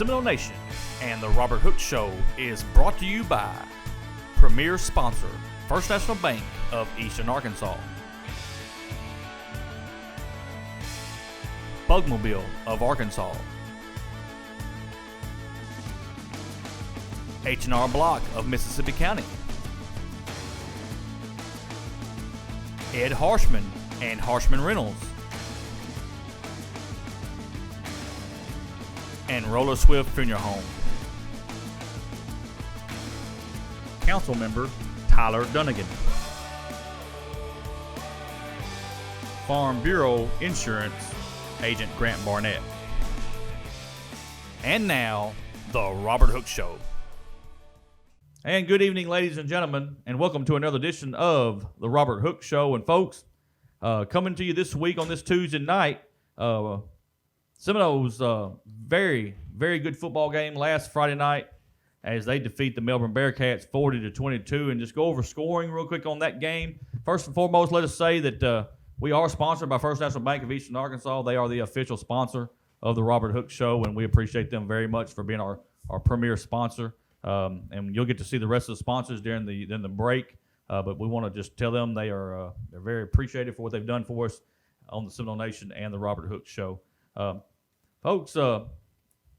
Seminole Nation and the Robert Hook Show is brought to you by premier sponsor, First National Bank of Eastern Arkansas, Bugmobile of Arkansas, H&R Block of Mississippi County, Ed Harshman and Harshman Reynolds, and Roller Swift Funeral Home. Council member Tyler Dunnigan. Farm Bureau Insurance Agent Grant Barnett. And now, the Robert Hook Show. And good evening, ladies and gentlemen, and welcome to another edition of the Robert Hook Show. And folks, coming to you this week on this Tuesday night, Seminoles very, very good football game last Friday night as they defeat the Melbourne Bearkats 40-22. And just go over scoring real quick on that game. First and foremost, let us say that we are sponsored by First National Bank of Eastern Arkansas. They are the official sponsor of the Robert Hook Show, and we appreciate them very much for being our premier sponsor. And you'll get to see the rest of the sponsors during the break. But we want to just tell them they're very appreciative for what they've done for us on the Seminole Nation and the Robert Hook Show. Folks,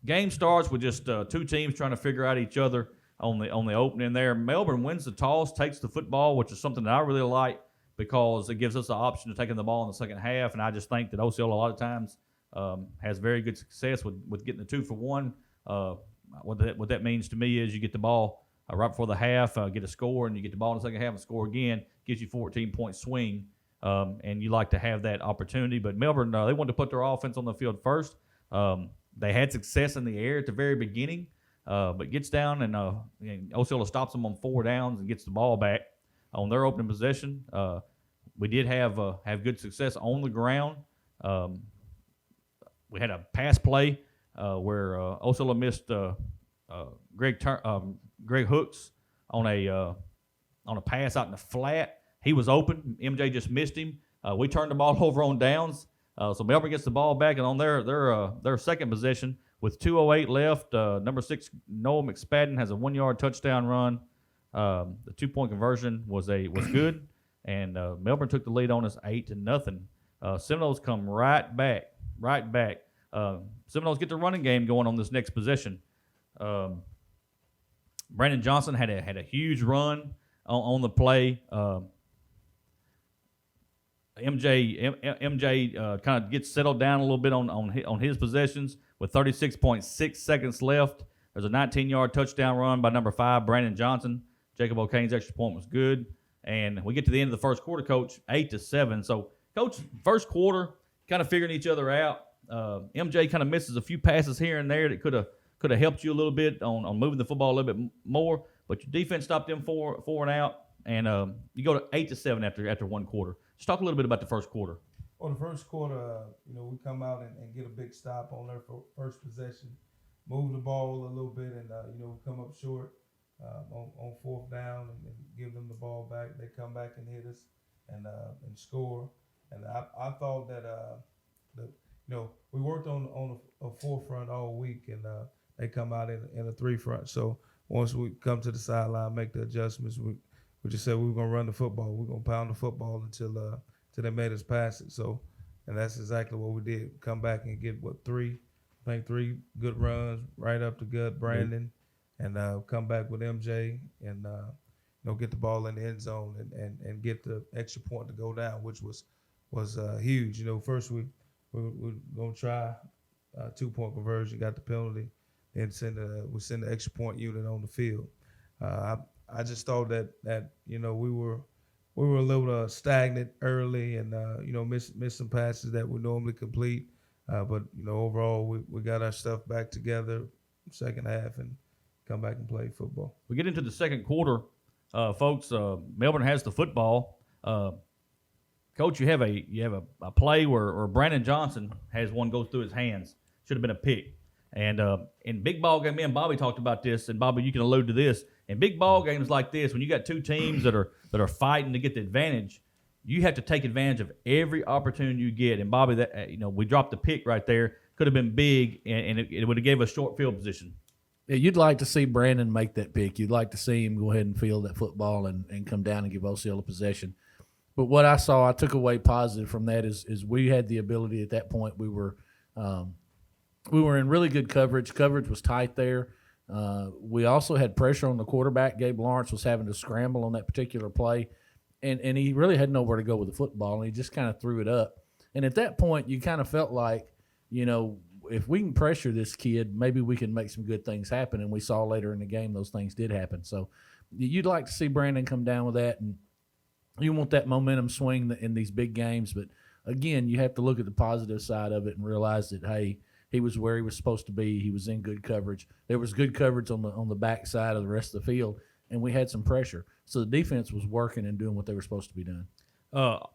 game starts with just two teams trying to figure out each other on the opening there. Melbourne wins the toss, takes the football, which is something that I really like because it gives us the option of taking the ball in the second half. And I just think that OCL a lot of times has very good success with getting the 2-for-1. What that means to me is you get the ball right before the half, get a score, and you get the ball in the second half and score again. Gives you 14-point swing, and you like to have that opportunity. But Melbourne, they wanted to put their offense on the field first. They had success in the air at the very beginning, but gets down and Osceola stops them on 4 downs and gets the ball back on their opening possession. We did have good success on the ground. We had a pass play where Osceola missed Greg Hooks on a pass out in the flat. He was open. MJ just missed him. We turned the ball over on downs. So Melbourne gets the ball back, and on their second possession with 2:08 left, number 6 Noah McSpadden has a 1-yard touchdown run. The 2-point conversion was good, and Melbourne took the lead on us 8-0. Seminoles come right back. Seminoles get the running game going on this next possession. Brandon Johnson had a huge run on the play. MJ kind of gets settled down a little bit on his possessions with 36.6 seconds left. There's a 19-yard touchdown run by number 5, Brandon Johnson. Jacob O'Kane's extra point was good. And we get to the end of the first quarter, Coach, 8-7. So, Coach, first quarter, kind of figuring each other out. MJ kind of misses a few passes here and there that could have helped you a little bit on moving the football a little bit more. But your defense stopped them 4 and out. And you go to 8-7 after one quarter. Just talk a little bit about the first quarter. Well, the first quarter, we come out and get a big stop on their first possession, move the ball a little bit, and we come up short on 4th down and give them the ball back. They come back and hit us and score. And I thought that we worked on a 4-front all week, and they come out in a 3-front. So once we come to the sideline, make the adjustments, we just said we were going to run the football. We're going to pound the football until they made us pass it. So, and that's exactly what we did. Come back and get, 3 good runs right up the gut, Brandon, and come back with MJ and, get the ball in the end zone and get the extra point to go down, which was huge. First we're going to try a 2-point conversion, got the penalty, then we send the extra point unit on the field. I just thought that we were a little stagnant early and missed some passes that we normally complete. But overall we got our stuff back together second half and come back and play football. We get into the second quarter, folks. Melbourne has the football. Coach, you have a play where Brandon Johnson has one go through his hands. Should have been a pick. And in big ball game, me and Bobby talked about this, and Bobby, you can allude to this. In big ball games like this, when you got two teams that are fighting to get the advantage, you have to take advantage of every opportunity you get. And Bobby, that we dropped the pick right there. Could have been big, and it would have gave us short field position. Yeah, you'd like to see Brandon make that pick. You'd like to see him go ahead and field that football and come down and give Osceola possession. But what I saw, I took away positive from that is we had the ability at that point. We were in really good coverage. Coverage was tight there. We also had pressure on the quarterback. Gabe Lawrence was having to scramble on that particular play, and he really had nowhere to go with the football, and he just kind of threw it up. And at that point, you kind of felt like, if we can pressure this kid, maybe we can make some good things happen. And we saw later in the game those things did happen. So you'd like to see Brandon come down with that, and you want that momentum swing in these big games. But, again, you have to look at the positive side of it and realize that, hey, he was where he was supposed to be. He was in good coverage. There was good coverage on the back side of the rest of the field, and we had some pressure. So the defense was working and doing what they were supposed to be doing.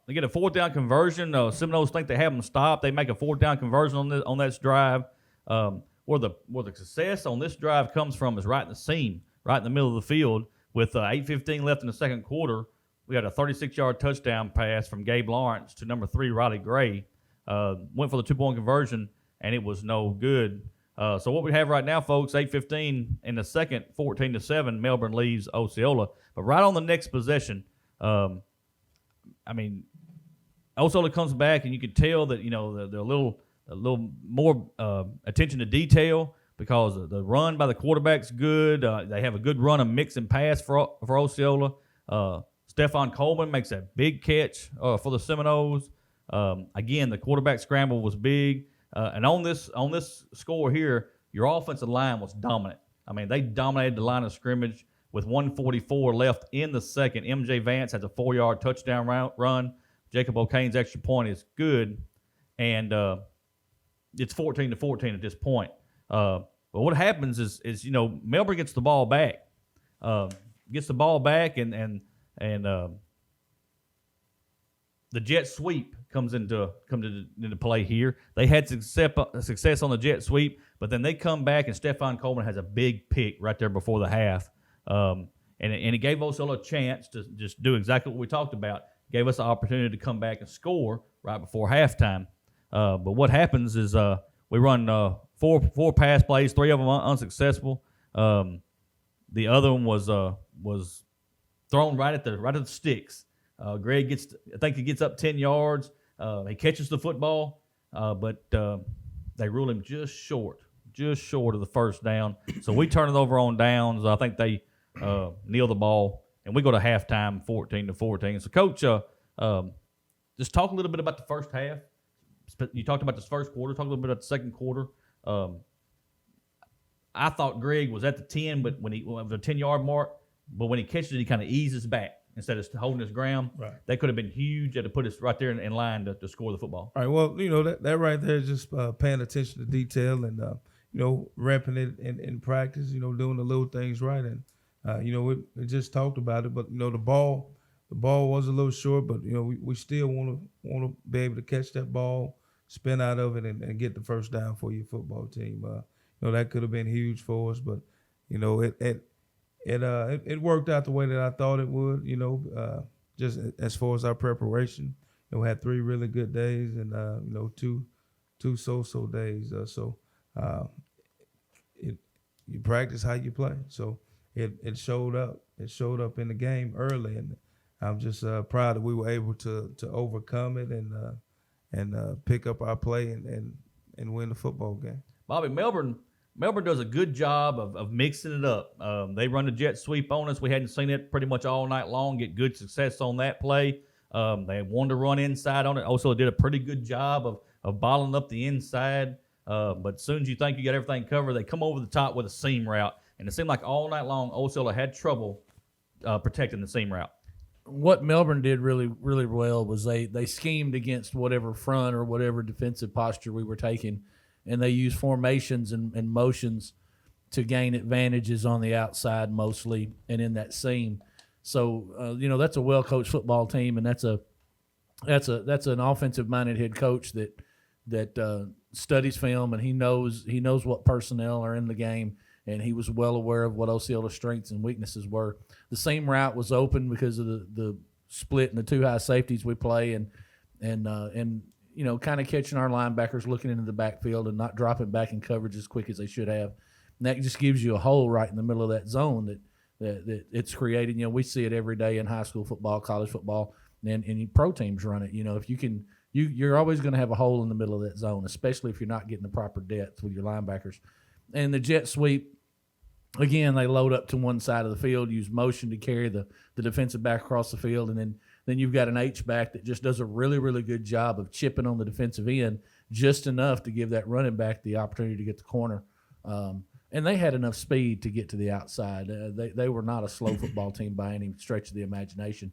They get a 4th down conversion. Seminoles think they have them stopped. They make a 4th down conversion on this drive. Where the success on this drive comes from is right in the seam, right in the middle of the field. With 8:15 left in the second quarter, we had a 36-yard touchdown pass from Gabe Lawrence to number 3, Riley Gray. Went for the 2-point conversion, and it was no good. So what we have right now, folks, 8:15 in the second, 14-7, Melbourne leaves Osceola. But right on the next possession, Osceola comes back, and you can tell that they're a little more attention to detail because the run by the quarterback's good. They have a good run of mix and pass for Osceola. Stephon Coleman makes a big catch for the Seminoles. Again, the quarterback scramble was big, and on this score here, your offensive line was dominant. They dominated the line of scrimmage. With 1:44 left in the second, MJ Vance has a 4-yard touchdown run. Jacob O'Kane's extra point is good, and it's 14-14 at this point. But what happens is Melbourne gets the ball back, and the jet sweep comes into play here. They had success on the jet sweep, but then they come back, and Stephon Coleman has a big pick right there before the half. And it gave Osceola a chance to just do exactly what we talked about. Gave us the opportunity to come back and score right before halftime. But what happens is we run four pass plays, 3 of them unsuccessful. The other one was thrown right at the sticks. Greg gets up 10 yards. He catches the football, but they rule him just short of the first down. So we turn it over on downs. I think they kneel the ball, and we go to halftime 14-14. So, Coach, just talk a little bit about the first half. You talked about this first quarter. Talk a little bit about the second quarter. I thought Greg was at the 10, but when he went the 10-yard mark, but when he catches it, he kind of eases back instead of holding his ground. Right. That could have been huge. That to put us right there in line to score the football. All right. Well, that right there is just paying attention to detail and repping it in practice. Doing the little things right. And we just talked about it, but the ball was a little short, but we still want to be able to catch that ball, spin out of it, and get the first down for your football team. That could have been huge for us, but it worked out the way that I thought it would. Just as far as our preparation, we had 3 really good days and 2 so-so days. You practice how you play. So it showed up. It showed up in the game early, and I'm just proud that we were able to overcome it and pick up our play and win the football game. Bobby, Melbourne does a good job of mixing it up. They run the jet sweep on us. We hadn't seen it pretty much all night long. Get good success on that play. They wanted to run inside on it. Also did a pretty good job of bottling up the inside. But as soon as you think you got everything covered, they come over the top with a seam route. And it seemed like all night long, Osceola had trouble protecting the seam route. What Melbourne did really, really well was they schemed against whatever front or whatever defensive posture we were taking, and they used formations and motions to gain advantages on the outside mostly and in that seam. So that's a well-coached football team, and that's an offensive-minded head coach that studies film, and he knows what personnel are in the game. And he was well aware of what Osceola's strengths and weaknesses were. The seam route was open because of the splitting the two high safeties we play and kind of catching our linebackers looking into the backfield and not dropping back in coverage as quick as they should have. And that just gives you a hole right in the middle of that zone that it's created. We see it every day in high school football, college football, and pro teams run it. If you can, you're always going to have a hole in the middle of that zone, especially if you're not getting the proper depth with your linebackers. And the jet sweep, again, they load up to one side of the field, use motion to carry the defensive back across the field, and then you've got an H-back that just does a really, really good job of chipping on the defensive end just enough to give that running back the opportunity to get the corner. And they had enough speed to get to the outside. They were not a slow football team by any stretch of the imagination.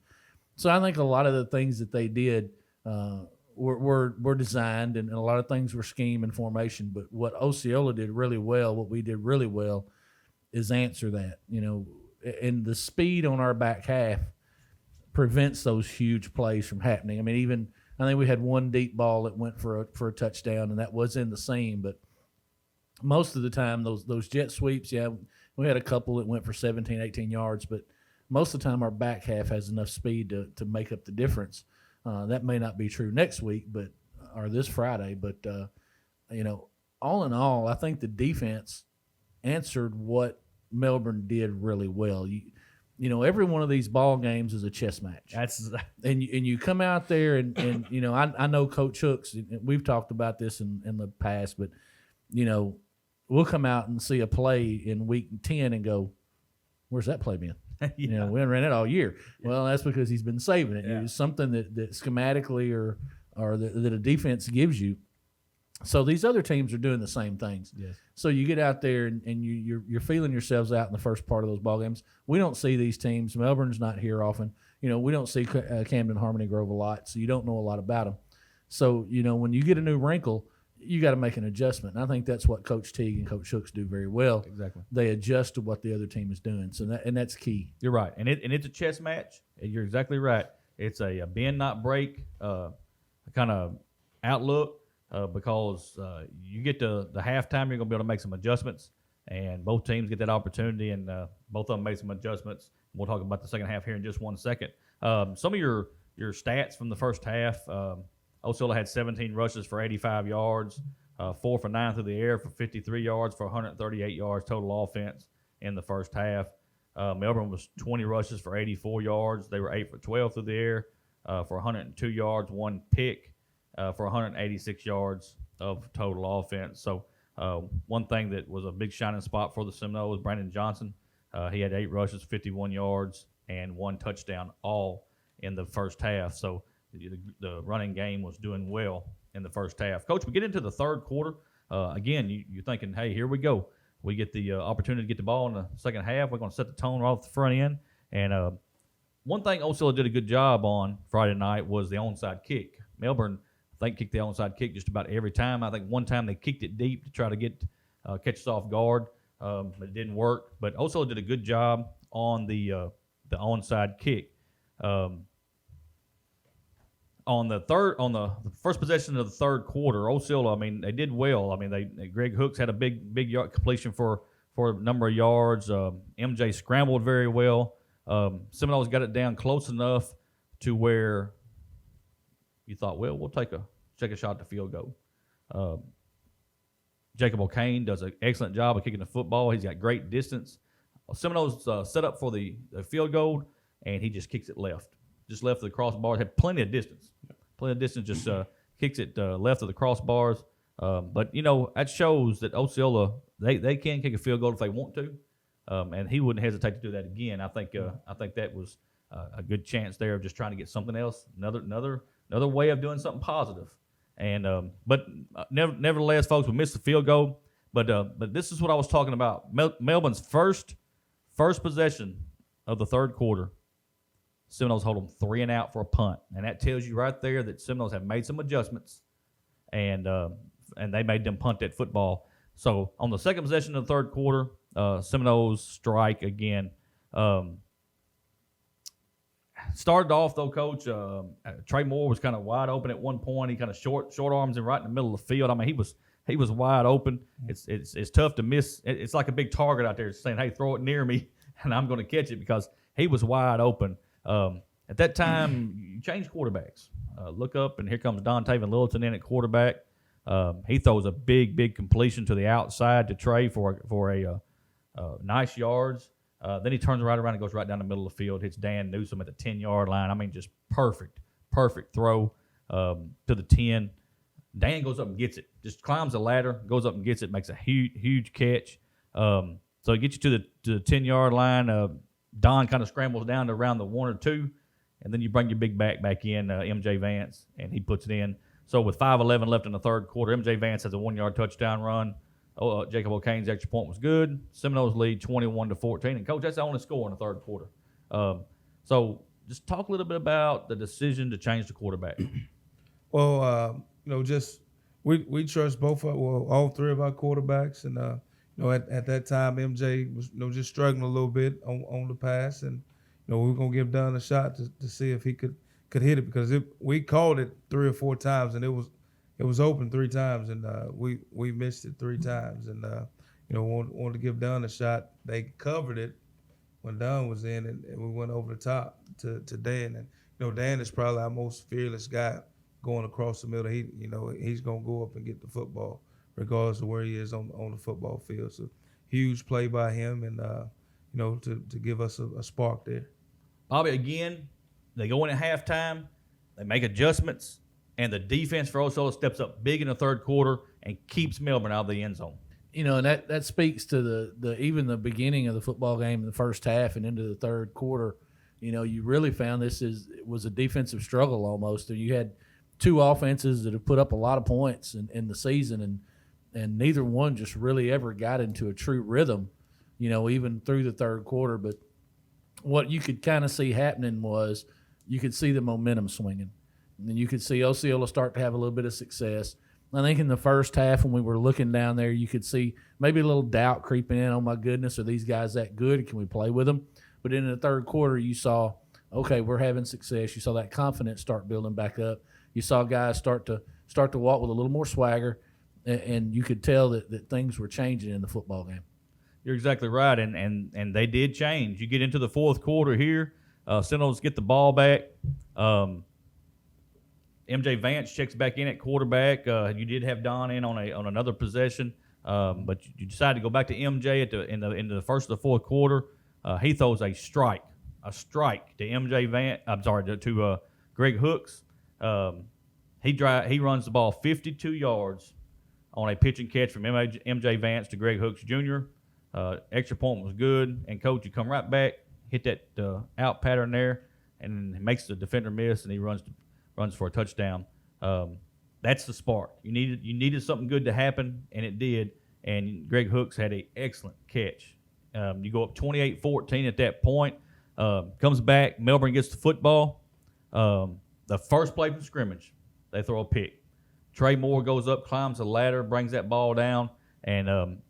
So I think a lot of the things that they did were designed, and a lot of things were scheme and formation. But what Osceola did really well, what we did really well, is answer that. And the speed on our back half prevents those huge plays from happening. I think we had one deep ball that went for a touchdown, and that was in the seam. But most of the time, those jet sweeps, we had a couple that went for 17, 18 yards, but most of the time our back half has enough speed to make up the difference. That may not be true next week, or this Friday, but all in all, I think the defense answered what Melbourne did really well. Every one of these ball games is a chess match. And you come out there and I know Coach Hooks, and we've talked about this in the past, but we'll come out and see a play in week 10 and go, where's that play been? We haven't ran it all year. Yeah. Well, that's because he's been saving it. Yeah. It's something that schematically or that a defense gives you. So these other teams are doing the same things. Yes. So you get out there and you're feeling yourselves out in the first part of those ball games. We don't see these teams. Melbourne's not here often. We don't see Camden Harmony Grove a lot, so you don't know a lot about them. So when you get a new wrinkle, you got to make an adjustment. And I think that's what Coach Teague and Coach Hooks do very well. Exactly. They adjust to what the other team is doing. So that's key. You're right. And it's a chess match. And you're exactly right. It's a bend, not break kind of outlook because you get to the halftime, you're going to be able to make some adjustments. And both teams get that opportunity, and both of them made some adjustments. We'll talk about the second half here in just 1 second. Some of your stats from the first half, Osceola had 17 rushes for 85 yards, 4 for 9 through the air for 53 yards for 138 yards total offense in the first half. Melbourne was 20 rushes for 84 yards. They were 8 for 12 through the air for 102 yards, 1 pick for 186 yards of total offense. So one thing that was a big shining spot for the Seminoles was Brandon Johnson. He had 8 rushes, 51 yards, and 1 touchdown all in the first half. So the running game was doing well in the first half. Coach, we get into the third quarter. Again, you're thinking, hey, here we go. We get the opportunity to get the ball in the second half. We're going to set the tone right off the front end. And one thing Osceola did a good job on Friday night was the onside kick. Melbourne, I think, kicked the onside kick just about every time. I think one time they kicked it deep to try to get catch us off guard, but it didn't work. But Osceola did a good job on the onside kick. On the first possession of the third quarter, Osceola, they did well. Greg Hooks had a big yard completion for a number of yards. MJ scrambled very well. Seminoles got it down close enough to where you thought, well, we'll take a shot at the field goal. Jacob O'Kane does an excellent job of kicking the football. He's got great distance. Seminoles set up for the field goal, and he just kicks it left. Just left of the crossbars. Had plenty of distance. Just kicks it left of the crossbars. But, that shows that Osceola, they can kick a field goal if they want to. And he wouldn't hesitate to do that again. I think that was a good chance there of just trying to get something else, another way of doing something positive. And but nevertheless, folks, we missed the field goal. But this is what I was talking about. Melbourne's first possession of the third quarter, Seminoles hold them 3 and out for a punt, and that tells you right there that Seminoles have made some adjustments, and they made them punt that football. So on the second possession of the third quarter, Seminoles strike again. Started off though, Coach. Trey Moore was kind of wide open at one point. He kind of short arms him right in the middle of the field. He was wide open. It's tough to miss. It's like a big target out there saying, "Hey, throw it near me, and I'm going to catch it," because he was wide open. At that time, you change quarterbacks. Look up, and here comes Don Taven Littleton in at quarterback. He throws a big completion to the outside to Trey for a nice yards. Then he turns right around and goes right down the middle of the field, hits Dan Newsom at the 10-yard line. I mean, just perfect throw to the 10. Dan goes up and gets it. Just climbs the ladder, goes up and gets it, makes a huge catch. So it gets you to the 10-yard line. Don kind of scrambles down to around the 1 or 2, and then you bring your big back in, MJ Vance, and he puts it in. So with 5:11 left in the third quarter, MJ Vance has a 1-yard touchdown run. Jacob O'Kane's extra point was good. Seminoles lead 21-14. And, Coach, that's the only score in the third quarter. So just talk a little bit about the decision to change the quarterback. Well, just we trust all three of our quarterbacks. And, at that time, MJ was just struggling a little bit on the pass. And, we were going to give Dunn a shot to see if he could hit it, because we called it 3 or 4 times, and it was open 3 times, and we missed it 3 times, and wanted to give Dunn a shot. They covered it when Dunn was in, and we went over the top to Dan. And Dan is probably our most fearless guy going across the middle. He's gonna go up and get the football regardless of where he is on the football field. So huge play by him, and to give us a spark there. Bobby, again, they go in at halftime, they make adjustments, and the defense for Osceola steps up big in the third quarter and keeps Melbourne out of the end zone. And that speaks to the even the beginning of the football game in the first half and into the third quarter. You really found it was a defensive struggle almost. You had 2 offenses that have put up a lot of points in the season, and neither one just really ever got into a true rhythm, even through the third quarter. But what you could kind of see happening was you could see the momentum swinging. And then you could see Osceola start to have a little bit of success. I think in the first half when we were looking down there, you could see maybe a little doubt creeping in. Oh, my goodness, are these guys that good? Can we play with them? But in the third quarter, you saw, okay, we're having success. You saw that confidence start building back up. You saw guys start to walk with a little more swagger, and you could tell that things were changing in the football game. You're exactly right, and they did change. You get into the fourth quarter here, Seminoles get the ball back. MJ Vance checks back in at quarterback. You did have Don in on another possession, but you decided to go back to MJ in the first of the fourth quarter. He throws a strike to MJ Vance. I'm sorry, to Greg Hooks. He runs the ball 52 yards on a pitch and catch from MJ Vance to Greg Hooks Jr. Extra point was good, and Coach, you come right back, hit that out pattern there, and makes the defender miss, and he runs for a touchdown. That's the spark. You needed something good to happen, and it did. And Greg Hooks had an excellent catch. You go up 28-14 at that point. Comes back. Melbourne gets the football. The first play from scrimmage, they throw a pick. Trey Moore goes up, climbs the ladder, brings that ball down, and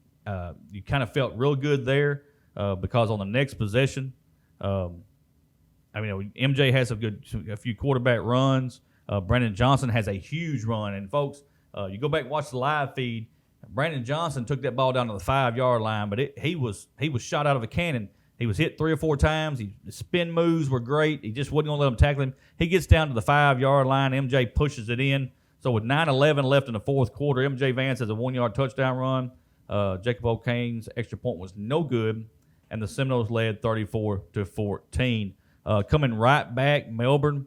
you kind of felt real good there because on the next possession, MJ has a few quarterback runs. Brandon Johnson has a huge run. And, folks, you go back and watch the live feed. Brandon Johnson took that ball down to the 5-yard line, but he was shot out of a cannon. He was hit 3 or 4 times. The spin moves were great. He just wasn't going to let him tackle him. He gets down to the 5-yard line. MJ pushes it in. So with 9:11 left in the fourth quarter, MJ Vance has a 1-yard touchdown run. Jacob O'Kane's extra point was no good, and the Seminoles led 34-14. Coming right back, Melbourne,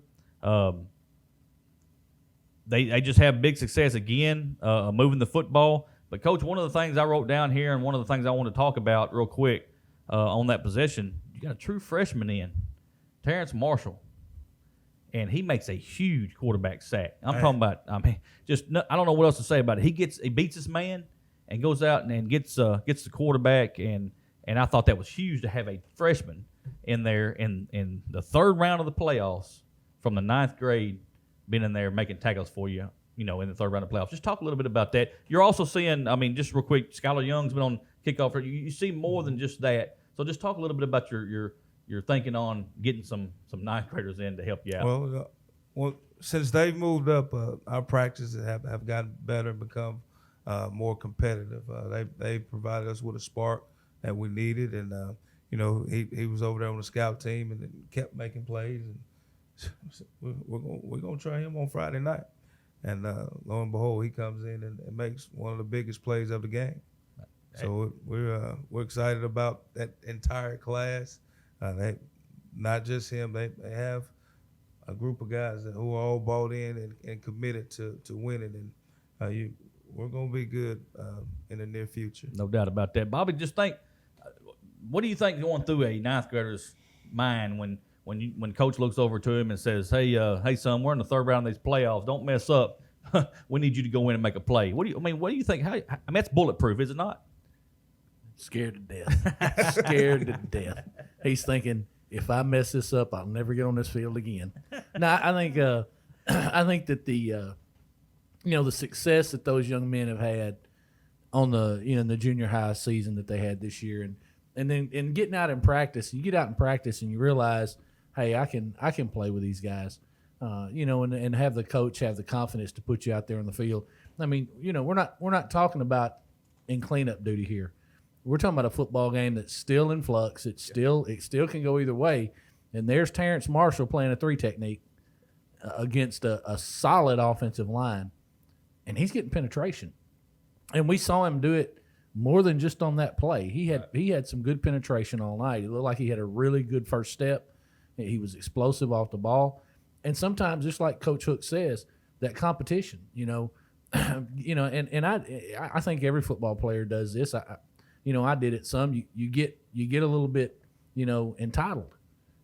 they just have big success again, moving the football. But, Coach, one of the things I wrote down here and one of the things I want to talk about real quick on that possession, you got a true freshman in, Terrence Marshall, and he makes a huge quarterback sack. I'm talking about, I don't know what else to say about it. He beats this man and goes out and gets the quarterback, and I thought that was huge to have a freshman in there in the third round of the playoffs from the 9th grade, being in there making tackles for you, in the third round of playoffs. Just talk a little bit about that. You're also seeing, just real quick, Skylar Young's been on kickoff. You see more than just that. So just talk a little bit about your thinking on getting some 9th graders in to help you out. Well, since they've moved up, our practices have gotten better and become more competitive. They provided us with a spark that we needed, and he was over there on the scout team and kept making plays, and we're gonna try him on Friday night. And lo and behold, he comes in and makes one of the biggest plays of the game. So we're excited about that entire class. Not just him. They have a group of guys who are all bought in and committed to winning. And we're going to be good in the near future. No doubt about that. Bobby, just think, what do you think going through a ninth grader's mind when Coach looks over to him and says, hey, son, we're in the third round of these playoffs. Don't mess up. We need you to go in and make a play. What do you think? That's bulletproof, is it not? Scared to death. Scared to death. He's thinking, if I mess this up, I'll never get on this field again. Now, I think that the success that those young men have had on the junior high season that they had this year, and then getting out in practice, you get out in practice and you realize, hey, I can play with these guys, and have the coach have the confidence to put you out there on the field. I mean, we're not talking about in cleanup duty here. We're talking about a football game that's still in flux. It still can go either way. And there's Terrence Marshall playing a 3 technique against a solid offensive line, and he's getting penetration. And we saw him do it more than just on that play. He had some good penetration all night. It looked like he had a really good first step. He was explosive off the ball. And sometimes, just like Coach Hook says, that competition, and I think every football player does this. I did it some. You get a little bit, entitled.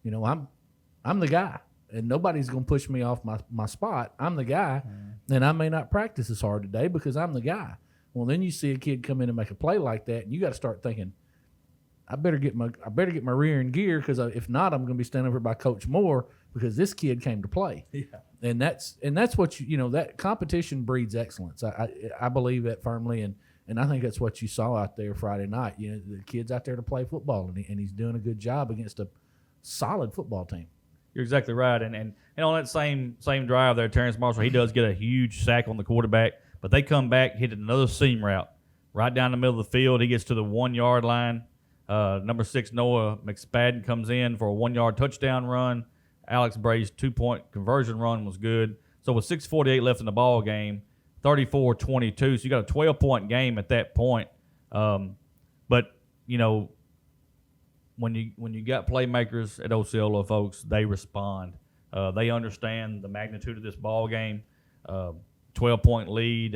I'm the guy, and nobody's gonna push me off my spot. I'm the guy, and I may not practice as hard today because I'm the guy. Well, then you see a kid come in and make a play like that, and you got to start thinking, I better get my rear in gear, because if not, I'm going to be standing over by Coach Moore because this kid came to play. Yeah. And that's what that competition breeds excellence. I believe that firmly, and I think that's what you saw out there Friday night. The kid's out there to play football, and he's doing a good job against a solid football team. You're exactly right. And on that same drive there, Terrence Marshall, he does get a huge sack on the quarterback, but they come back, hit another seam route right down the middle of the field. He gets to the 1-yard line. Number 6, Noah McSpadden, comes in for a 1-yard touchdown run. Alex Bray's 2-point conversion run was good. So with 6:48 left in the ball game, 34-22. So you got a 12-point game at that point. But when you got playmakers at Osceola, folks, they respond. They understand the magnitude of this ball game. 12-point lead.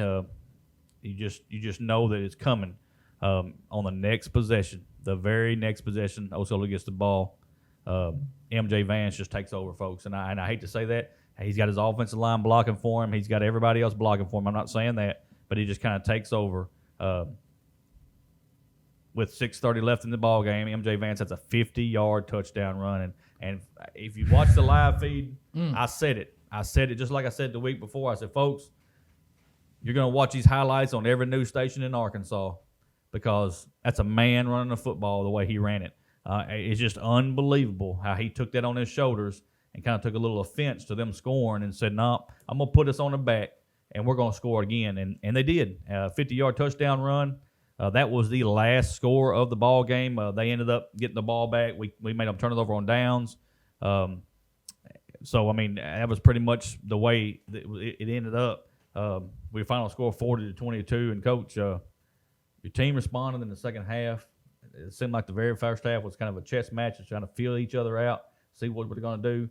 You just know that it's coming. On the next possession, the very next possession, Osceola gets the ball. MJ Vance just takes over, folks. And I hate to say that. He's got his offensive line blocking for him. He's got everybody else blocking for him. I'm not saying that, but he just kind of takes over. With 6:30 left in the ball game, MJ Vance has a 50-yard touchdown run. And if you watch the live feed, I said it. I said it just like I said the week before. I said, folks, you're going to watch these highlights on every news station in Arkansas, because that's a man running a football the way he ran it. It's just unbelievable how he took that on his shoulders and kind of took a little offense to them scoring and said, no, I'm going to put us on the back, and we're going to score again. And they did. 50-yard touchdown run. That was the last score of the ball game. They ended up getting the ball back. We made them turn it over on downs. So, I mean, that was pretty much the way that it ended up. We final score 40-22. And, Coach, your team responded in the second half. It seemed like the very first half was kind of a chess match, just trying to feel each other out, see what we're going to do.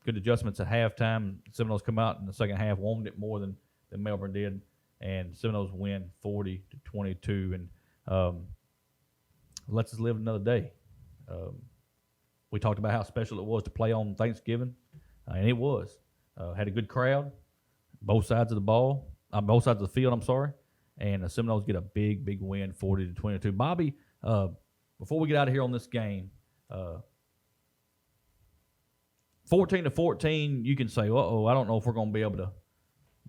Good adjustments at halftime. Seminoles come out in the second half, wanted it more than Melbourne did, and Seminoles win 40-22. And lets us live another day. We talked about how special it was to play on Thanksgiving, and it was. Had a good crowd, both sides of the ball, both sides of the field. I'm sorry. And the Seminoles get a big, big win, 40-22. Bobby, before we get out of here on this game, 14-14, you can say, "Uh-oh, I don't know if we're going to be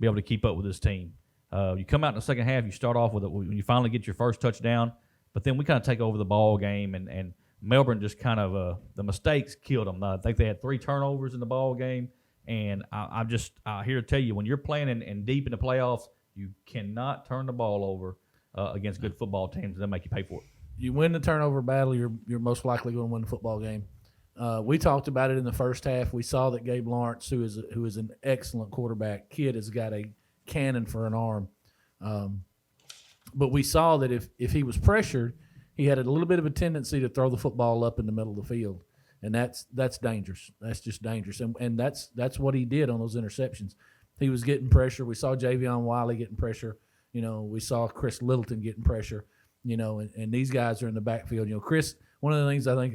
able to keep up with this team." You come out in the second half, you start off with it when you finally get your first touchdown, but then we kind of take over the ball game, and Melbourne just kind of the mistakes killed them. I think they had 3 turnovers in the ball game, and I'm just here to tell you, when you're playing and deep in the playoffs, you cannot turn the ball over against good football teams, and they'll make you pay for it. You win the turnover battle, you're most likely going to win the football game. We talked about it in the first half. We saw that Gabe Lawrence, who is an excellent quarterback, kid has got a cannon for an arm. But we saw that if he was pressured, he had a little bit of a tendency to throw the football up in the middle of the field, and that's dangerous. That's just dangerous, and that's what he did on those interceptions. He was getting pressure. We saw Javion Wiley getting pressure. We saw Chris Littleton getting pressure. And these guys are in the backfield. Chris. One of the things I think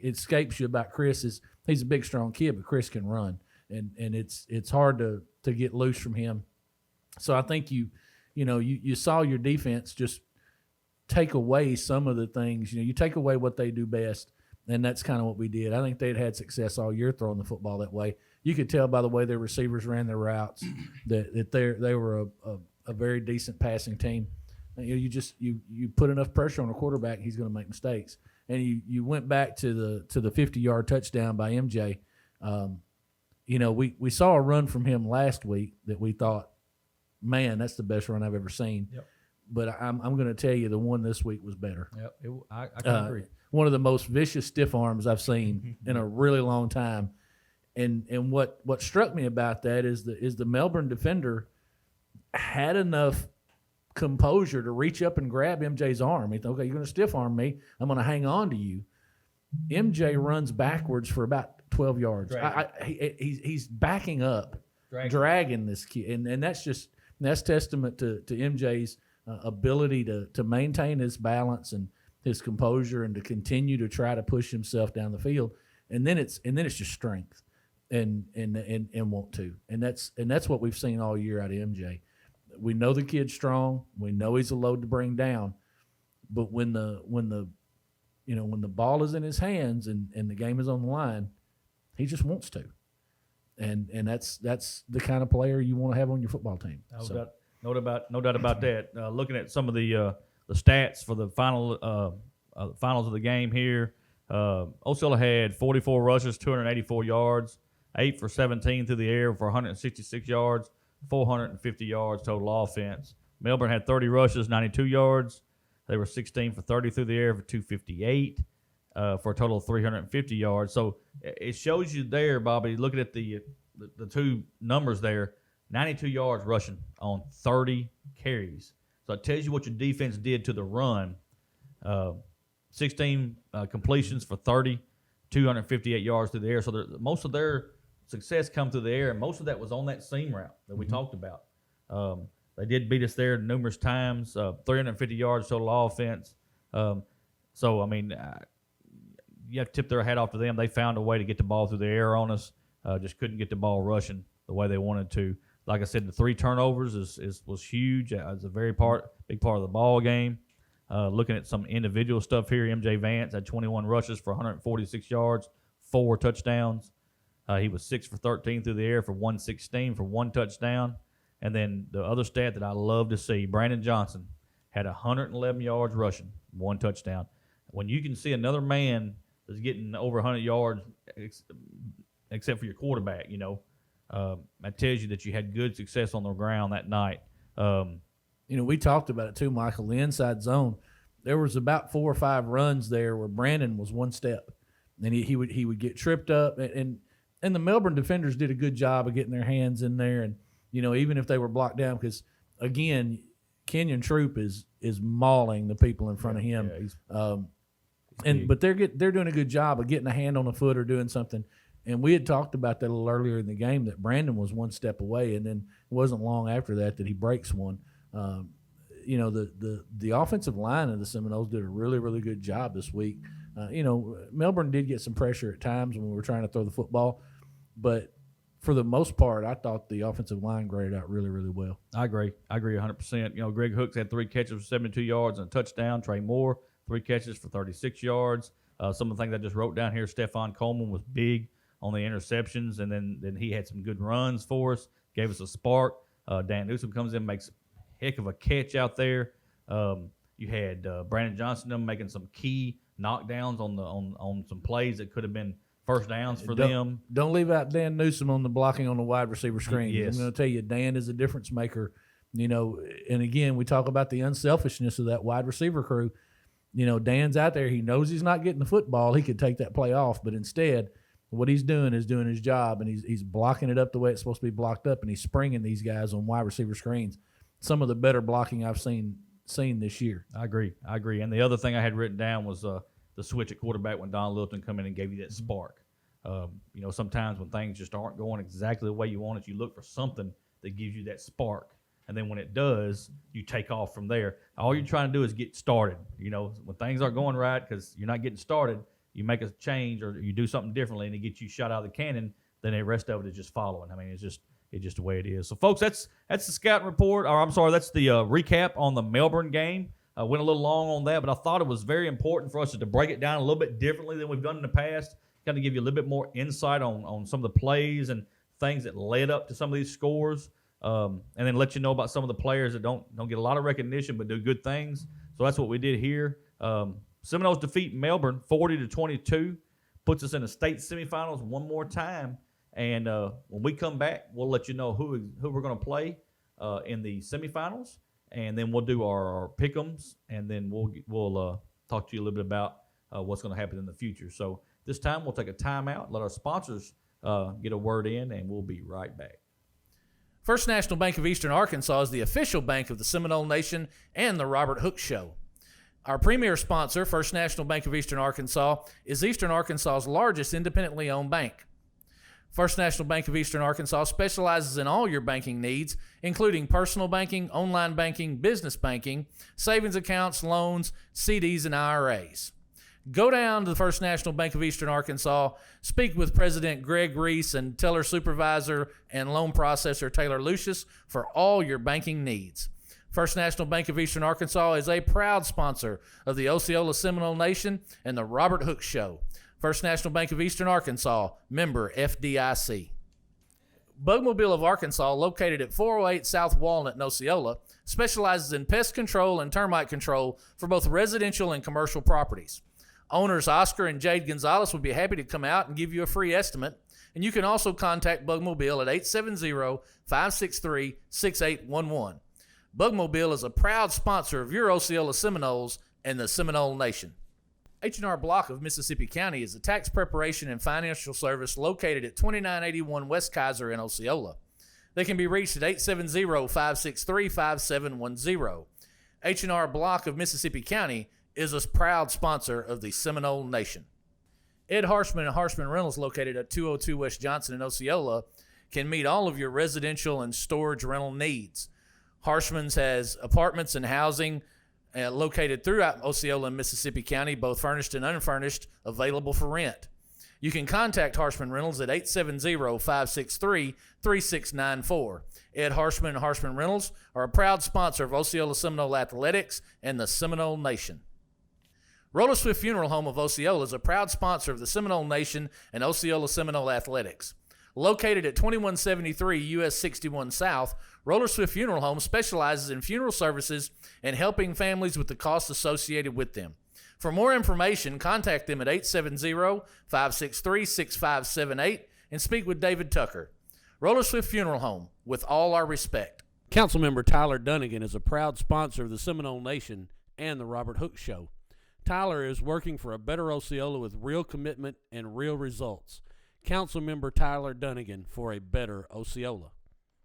it escapes you about Chris is he's a big, strong kid, but Chris can run, and it's hard to get loose from him. So I think you saw your defense just take away some of the things. You take away what they do best, and that's kind of what we did. I think they'd had success all year throwing the football that way. You could tell by the way their receivers ran their routes that they were a very decent passing team. You put enough pressure on a quarterback, he's going to make mistakes. And you went back to the 50-yard touchdown by MJ. We saw a run from him last week that we thought, man, that's the best run I've ever seen. Yep. But I'm going to tell you the one this week was better. Yep, I can agree. One of the most vicious stiff arms I've seen in a really long time. And what struck me about that is the Melbourne defender had enough composure to reach up and grab MJ's arm. He thought, okay, you're going to stiff arm me. I'm going to hang on to you. MJ runs backwards for about 12 yards. He's backing up, dragging this kid, and that's testament to MJ's ability to maintain his balance and his composure and to continue to try to push himself down the field. And then it's just strength and want to, and that's what we've seen all year out of MJ. We know the kid's strong. We know he's a load to bring down, but when the ball is in his hands and the game is on the line, he just wants to, and that's the kind of player you want to have on your football team. No doubt about that. Looking at some of the stats for the finals of the game here, Osceola had 44 rushes, 284 yards, 8 for 17 through the air for 166 yards. 450 yards total offense. Melbourne had 30 rushes, 92 yards. They were 16 for 30 through the air for 258 for a total of 350 yards. So it shows you there, Bobby, looking at the two numbers there, 92 yards rushing on 30 carries. So it tells you what your defense did to the run. 16 completions for 30, 258 yards through the air. So most of their success come through the air, and most of that was on that seam route that we talked about. They did beat us there numerous times, 350 yards total offense. So, I mean, you have to tip their hat off to them. They found a way to get the ball through the air on us, just couldn't get the ball rushing the way they wanted to. Like I said, the 3 turnovers was huge. It was a big part of the ball game. Looking at some individual stuff here, MJ Vance had 21 rushes for 146 yards, 4 touchdowns. He was 6 for 13 through the air for 116 for 1 touchdown. And then the other stat that I love to see, Brandon Johnson had 111 yards rushing, 1 touchdown. When you can see another man that's getting over 100 yards, except for your quarterback, that tells you that you had good success on the ground that night. We talked about it too, Michael. The inside zone, there was about 4 or 5 runs there where Brandon was 1 step, and he would get tripped up, and the Melbourne defenders did a good job of getting their hands in there, and even if they were blocked down, because again, Kenyon Troop is mauling the people in front of him, but they're doing a good job of getting a hand on the foot or doing something. And we had talked about that a little earlier in the game, that Brandon was 1 step away, and then it wasn't long after that he breaks one. The offensive line of the Seminoles did a really, really good job this week. Melbourne did get some pressure at times when we were trying to throw the football, but for the most part, I thought the offensive line graded out really, really well. I agree 100%. Greg Hooks had 3 catches for 72 yards and a touchdown. Trey Moore, 3 catches for 36 yards. Some of the things I just wrote down here, Stephon Coleman was big on the interceptions, and then he had some good runs for us, gave us a spark. Dan Newsom comes in, makes a heck of a catch out there. You had Brandon Johnson making some key knockdowns on some plays that could have been first downs for them. Don't leave out Dan Newsom on the blocking on the wide receiver screen. Yes. I'm going to tell you, Dan is a difference maker. And again, we talk about the unselfishness of that wide receiver crew. Dan's out there. He knows he's not getting the football. He could take that play off, but instead, what he's doing is doing his job, and he's blocking it up the way it's supposed to be blocked up, and he's springing these guys on wide receiver screens. Some of the better blocking I've seen this year. I agree. And the other thing I had written down was the switch at quarterback when Don Littleton come in and gave you that spark. Sometimes when things just aren't going exactly the way you want it, you look for something that gives you that spark. And then when it does, you take off from there. All you're trying to do is get started. When things aren't going right because you're not getting started, you make a change or you do something differently and it gets you shot out of the cannon, then the rest of it is just following. I mean, it's just the way it is. So, folks, that's the scouting report. Or I'm sorry, that's the recap on the Melbourne game. Went a little long on that, but I thought it was very important for us to break it down a little bit differently than we've done in the past, kind of give you a little bit more insight on some of the plays and things that led up to some of these scores, and then let you know about some of the players that don't get a lot of recognition but do good things. So that's what we did here. Seminoles defeat Melbourne 40-22, puts us in the state semifinals one more time. And when we come back, we'll let you know who we're going to play in the semifinals, and then we'll do our pick'ems, and then we'll talk to you a little bit about what's going to happen in the future. So this time we'll take a timeout, let our sponsors get a word in, and we'll be right back. First National Bank of Eastern Arkansas is the official bank of the Seminole Nation and the Robert Hooks Show. Our premier sponsor, First National Bank of Eastern Arkansas, is Eastern Arkansas's largest independently owned bank. First National Bank of Eastern Arkansas specializes in all your banking needs, including personal banking, online banking, business banking, savings accounts, loans, CDs, and IRAs. Go down to the First National Bank of Eastern Arkansas, speak with President Greg Reese and teller supervisor and loan processor Taylor Lucius for all your banking needs. First National Bank of Eastern Arkansas is a proud sponsor of the Osceola Seminole Nation and the Robert Hooks Show. First National Bank of Eastern Arkansas, member FDIC. Bugmobile of Arkansas, located at 408 South Walnut in Osceola, specializes in pest control and termite control for both residential and commercial properties. Owners Oscar and Jade Gonzalez would be happy to come out and give you a free estimate, and you can also contact Bugmobile at 870-563-6811. Bugmobile is a proud sponsor of your Osceola Seminoles and the Seminole Nation. H&R Block of Mississippi County is a tax preparation and financial service located at 2981 West Kaiser in Osceola. They can be reached at 870-563-5710. H&R Block of Mississippi County is a proud sponsor of the Seminole Nation. Ed Harshman and Harshman Rentals, located at 202 West Johnson in Osceola, can meet all of your residential and storage rental needs. Harshman's has apartments and housing located throughout Osceola and Mississippi County, both furnished and unfurnished, available for rent. You can contact Harshman Rentals at 870-563-3694. Ed Harshman and Harshman Rentals are a proud sponsor of Osceola Seminole Athletics and the Seminole Nation. Roller Swift Funeral Home of Osceola is a proud sponsor of the Seminole Nation and Osceola Seminole Athletics. Located at 2173 US 61 South, Roller Swift Funeral Home specializes in funeral services and helping families with the costs associated with them. For more information, contact them at 870-563-6578 and speak with David Tucker. Roller Swift Funeral Home, with all our respect. Councilmember Tyler Dunnigan is a proud sponsor of the Seminole Nation and the Robert Hooks Show. Tyler is working for a better Osceola with real commitment and real results. Councilmember Tyler Dunnigan for a better Osceola.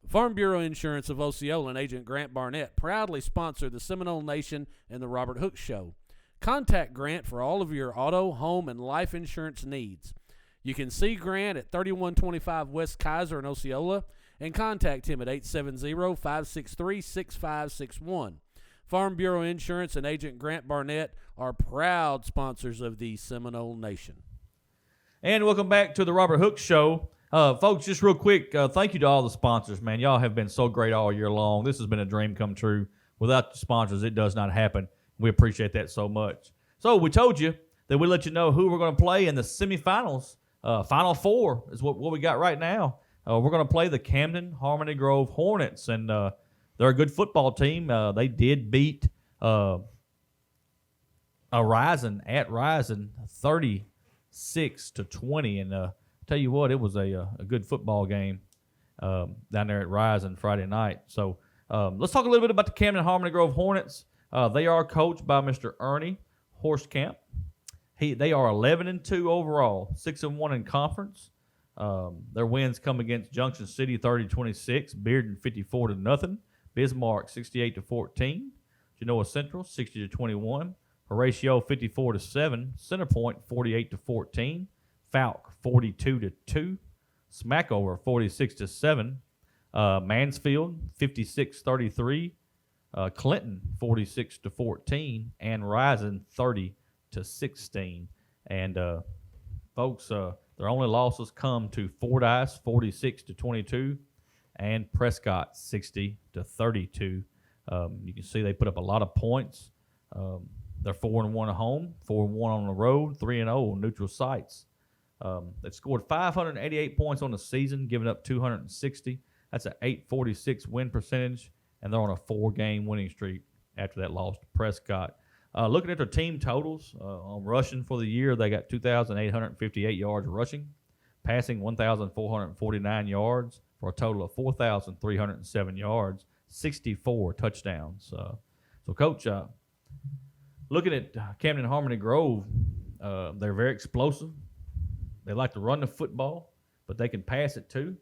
Farm Bureau Insurance of Osceola and Agent Grant Barnett proudly sponsor the Seminole Nation and the Robert Hooks Show. Contact Grant for all of your auto, home, and life insurance needs. You can see Grant at 3125 West Kaiser in Osceola and contact him at 870-563-6561. Farm Bureau Insurance and Agent Grant Barnett are proud sponsors of the Seminole Nation. And welcome back to the Robert Hooks Show. Folks, just real quick, thank you to all the sponsors, man. Y'all have been so great all year long. This has been a dream come true. Without the sponsors, it does not happen. We appreciate that so much. So we told you that we let you know who we're going to play in the semifinals. Final four is what we got right now. We're going to play the Camden Harmony Grove Hornets, and they're a good football team. They did beat Rising at Rising 36-20, and tell you what, it was a good football game down there at Rising Friday night. So let's talk a little bit about the Camden Harmony Grove Hornets. They are coached by Mr. Ernie Horse Camp. They are 11-2 overall, 6-1 in conference. Their wins come against Junction City 30-26, Bearden 54-0, Bismarck 68-14, Genoa Central 60-21, Horatio 54-7, Centerpoint 48-14, Falk 42-2, Smackover 46-7, Mansfield 56-33, Clinton 46-14, and Rising 30-16. And folks, their only losses come to Fordyce 46-22 and Prescott 60-32. You can see they put up a lot of points. They're 4-1 at home, 4-1 on the road, 3-0 on neutral sites. They've scored 588 points on the season, giving up 260. That's an .846 win percentage, and they're on a 4-game winning streak after that loss to Prescott. Looking at their team totals, on rushing for the year, they got 2,858 yards rushing, passing 1,449 yards for a total of 4,307 yards, 64 touchdowns. So, Coach, looking at Camden Harmony Grove, they're very explosive. They like to run the football, but they can pass it too.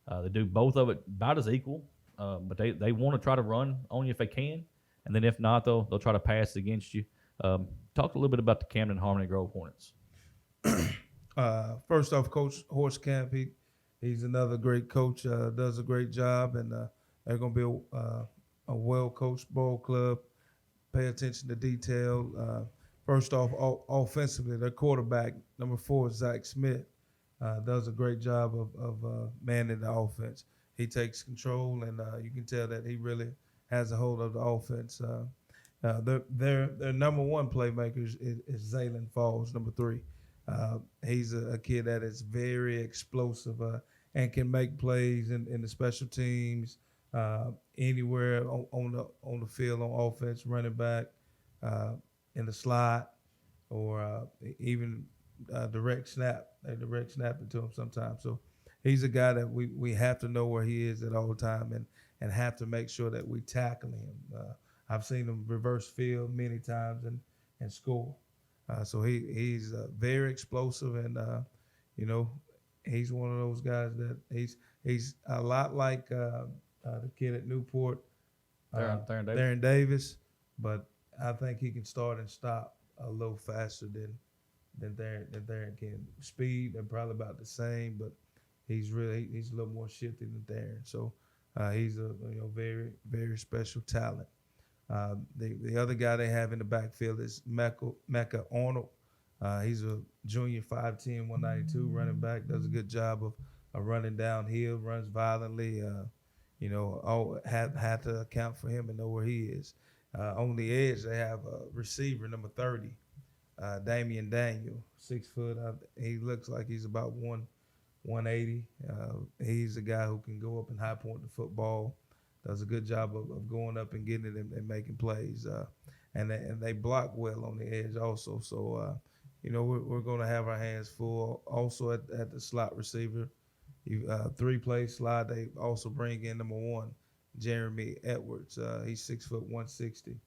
They do both of it about as equal, but they want to try to run on you if they can, and then if not, they'll try to pass against you. Talk a little bit about the Camden Harmony Grove Hornets. First off, Coach Horsecamp, he's another great coach, does a great job, and they're going to be a well-coached ball club. Pay attention to detail. First off, offensively, their quarterback, number 4, Zach Smith, does a great job of manning the offense. He takes control, and you can tell that he really has a hold of the offense. Their number 1 playmaker is Zaylen Falls, number 3. He's a kid that is very explosive and can make plays in the special teams, anywhere on the field on offense, running back, in the slot, or even direct snap. They direct snap it to him sometimes. So he's a guy that we have to know where he is at all time and have to make sure that we tackle him. I've seen him reverse field many times and score. So he's very explosive, and he's one of those guys that he's a lot like the kid at Newport, Theron Davis, but I think he can start and stop a little faster than Theron can. Speed, they're probably about the same, but he's a little more shifty than Theron. So he's a very, very special talent. The other guy they have in the backfield is Mecca Arnold. He's a junior, 5'10", 192 running back. Does a good job of running downhill, runs violently. Had to account for him and know where he is. On the edge, they have a receiver, number 30, Damian Daniel, 6 foot. He looks like he's about 180. He's a guy who can go up and high point the football. Does a good job of going up and getting it and making plays. And they block well on the edge also. So, we're going to have our hands full. Also at the slot receiver, 3-play slot, they also bring in number 1, Jeremy Edwards. He's 6 foot 160.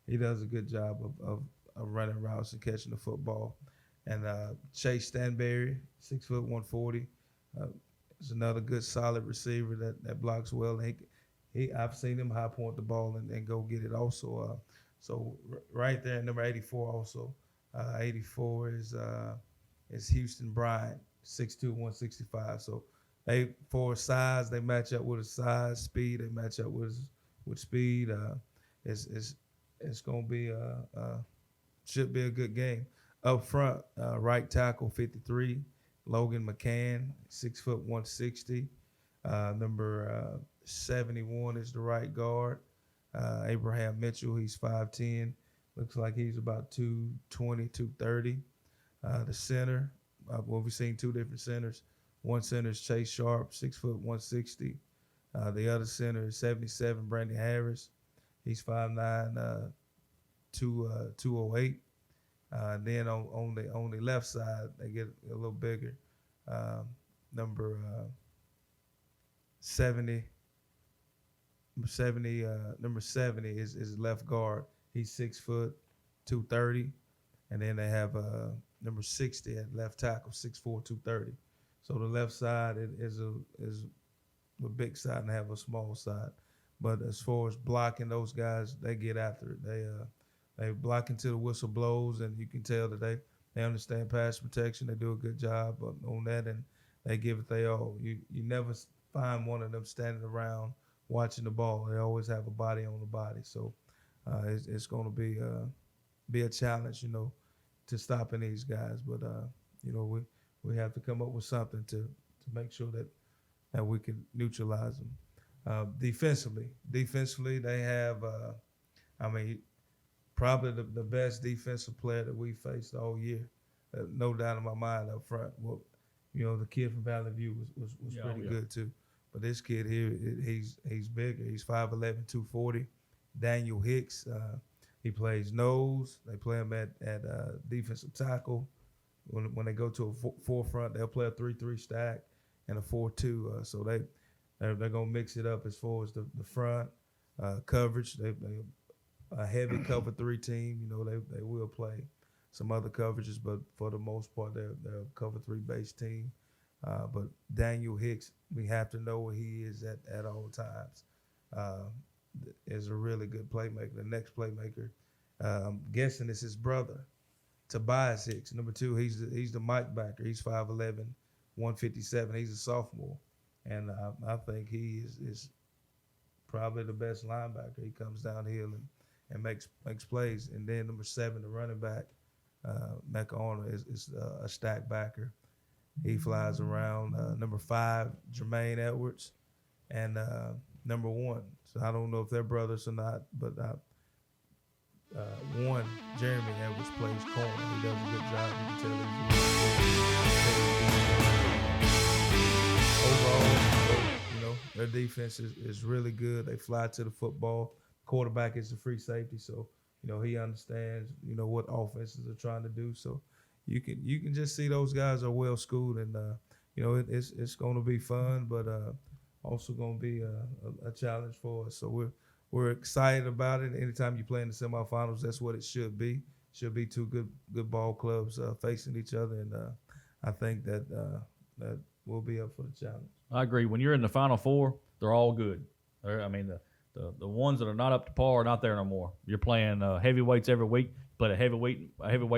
He does a good job of running routes and catching the football. And Chase Stanberry, 6 foot 140, is another good solid receiver that blocks well. And I've seen him high point the ball and go get it also. So right there, number 84 also. 84 is Houston Bryant, 6'2", 165. So they, for size, they match up with his size. Speed, they match up with speed. It's gonna be should be a good game. Up front, right tackle 53, Logan McCann, 6 foot 160. Number 71 is the right guard. Abraham Mitchell, he's 5'10". Looks like he's about 220, 230. The center, we've seen 2 different centers. One center is Chase Sharp, 6 foot 160. The other center is 77, Brandon Harris. He's 5'9", 208. Then on the left side, they get a little bigger. Number 70 is left guard. He's 6 foot 230. And then they have number 60 at left tackle, 6'4", 230. So the left side is a big side and have a small side. But as far as blocking, those guys, they get after it. They block until the whistle blows, and you can tell that they understand pass protection. They do a good job on that, and they give it their all. You never find one of them standing around watching the ball. They always have a body on the body. So it's going to be a challenge, to stopping these guys. But we have to come up with something to make sure that we can neutralize them. Defensively, they have, probably the best defensive player that we faced all year. No doubt in my mind up front. Well, the kid from Valley View was pretty good too. But this kid here, he's bigger. He's 5'11", 240. Daniel Hicks, he plays nose. They play him at defensive tackle. When they go to a forefront, they'll play a 3-3 stack and a 4-2. So they're gonna mix it up as far as the front coverage. They a heavy cover 3 team. They will play some other coverages, but for the most part, they're a cover 3 base team. But Daniel Hicks, we have to know where he is at all times. Is a really good playmaker. The next playmaker, I'm guessing it's his brother, Tobias Hicks. Number 2, he's the Mike backer. He's 5'11", 157. He's a sophomore, and I think he is probably the best linebacker. He comes downhill and makes plays. And then number 7, the running back, Mecca Arnold, is a stack backer. He flies around. Number 5, Jermaine Edwards, and number 1. So I don't know if they're brothers or not, but 1, Jeremy Edwards, plays corner. He does a good job. You can tell he's overall, their defense is really good. They fly to the football. Quarterback is the free safety, so he understands what offenses are trying to do. So you can just see those guys are well schooled, and it's going to be fun, but also going to be a challenge for us. So we're excited about it. Anytime you play in the semifinals, that's what it should be. Should be 2 good ball clubs facing each other, and I think that we'll be up for the challenge. I agree. When you're in the Final Four, they're all good. The ones that are not up to par are not there no more. You're playing heavyweights every week. Played a heavyweight,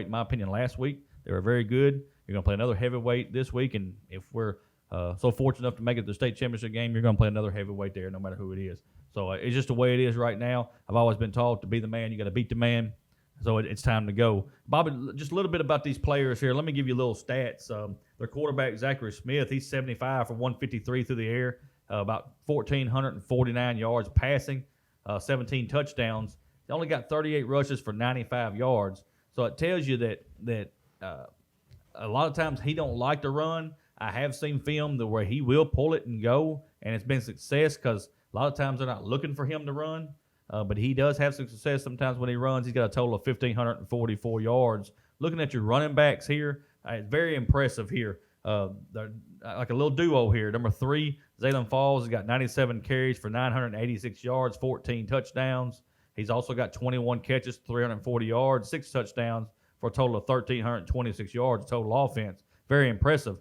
in my opinion, last week. They were very good. You're going to play another heavyweight this week, and if we're so fortunate enough to make it to the state championship game, you're going to play another heavyweight there, no matter who it is. So it's just the way it is right now. I've always been taught to be the man, you got to beat the man. So it's time to go. Bobby, just a little bit about these players here. Let me give you a little stats. Their quarterback, Zachary Smith, he's 75 for 153 through the air, about 1,449 yards passing, 17 touchdowns. He only got 38 rushes for 95 yards. So it tells you that a lot of times he don't like to run. I have seen film where he will pull it and go, and it's been success because a lot of times they're not looking for him to run. But he does have some success sometimes when he runs. He's got a total of 1,544 yards. Looking at your running backs here, it's very impressive here. They're like a little duo here. Number 3, Zaylen Falls, has got 97 carries for 986 yards, 14 touchdowns. He's also got 21 catches, 340 yards, 6 touchdowns for a total of 1,326 yards total offense. Very impressive.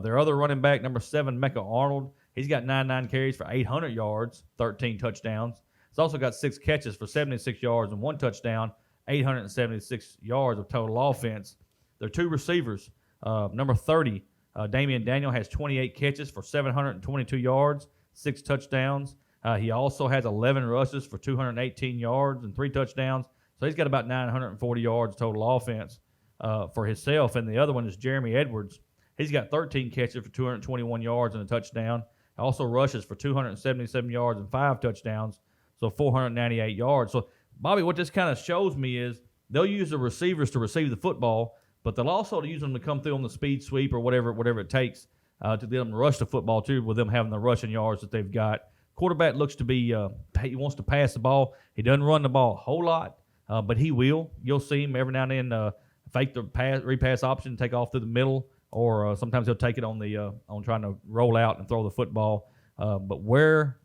Their other running back, number 7, Mecca Arnold, he's got 99 carries for 800 yards, 13 touchdowns. He's also got 6 catches for 76 yards and 1 touchdown, 876 yards of total offense. Their 2 receivers, number 30, Damian Daniel has 28 catches for 722 yards, 6 touchdowns. He also has 11 rushes for 218 yards and 3 touchdowns. So he's got about 940 yards total offense for himself. And the other one is Jeremy Edwards. He's got 13 catches for 221 yards and a touchdown. Also rushes for 277 yards and 5 touchdowns. So 498 yards. So, Bobby, what this kind of shows me is they'll use the receivers to receive the football, but they'll also use them to come through on the speed sweep or whatever it takes to get them to rush the football too, with them having the rushing yards that they've got. Quarterback looks to be he wants to pass the ball. He doesn't run the ball a whole lot, but he will. You'll see him every now and then fake the repass option, take off through the middle, or sometimes he'll take it on the on trying to roll out and throw the football. But where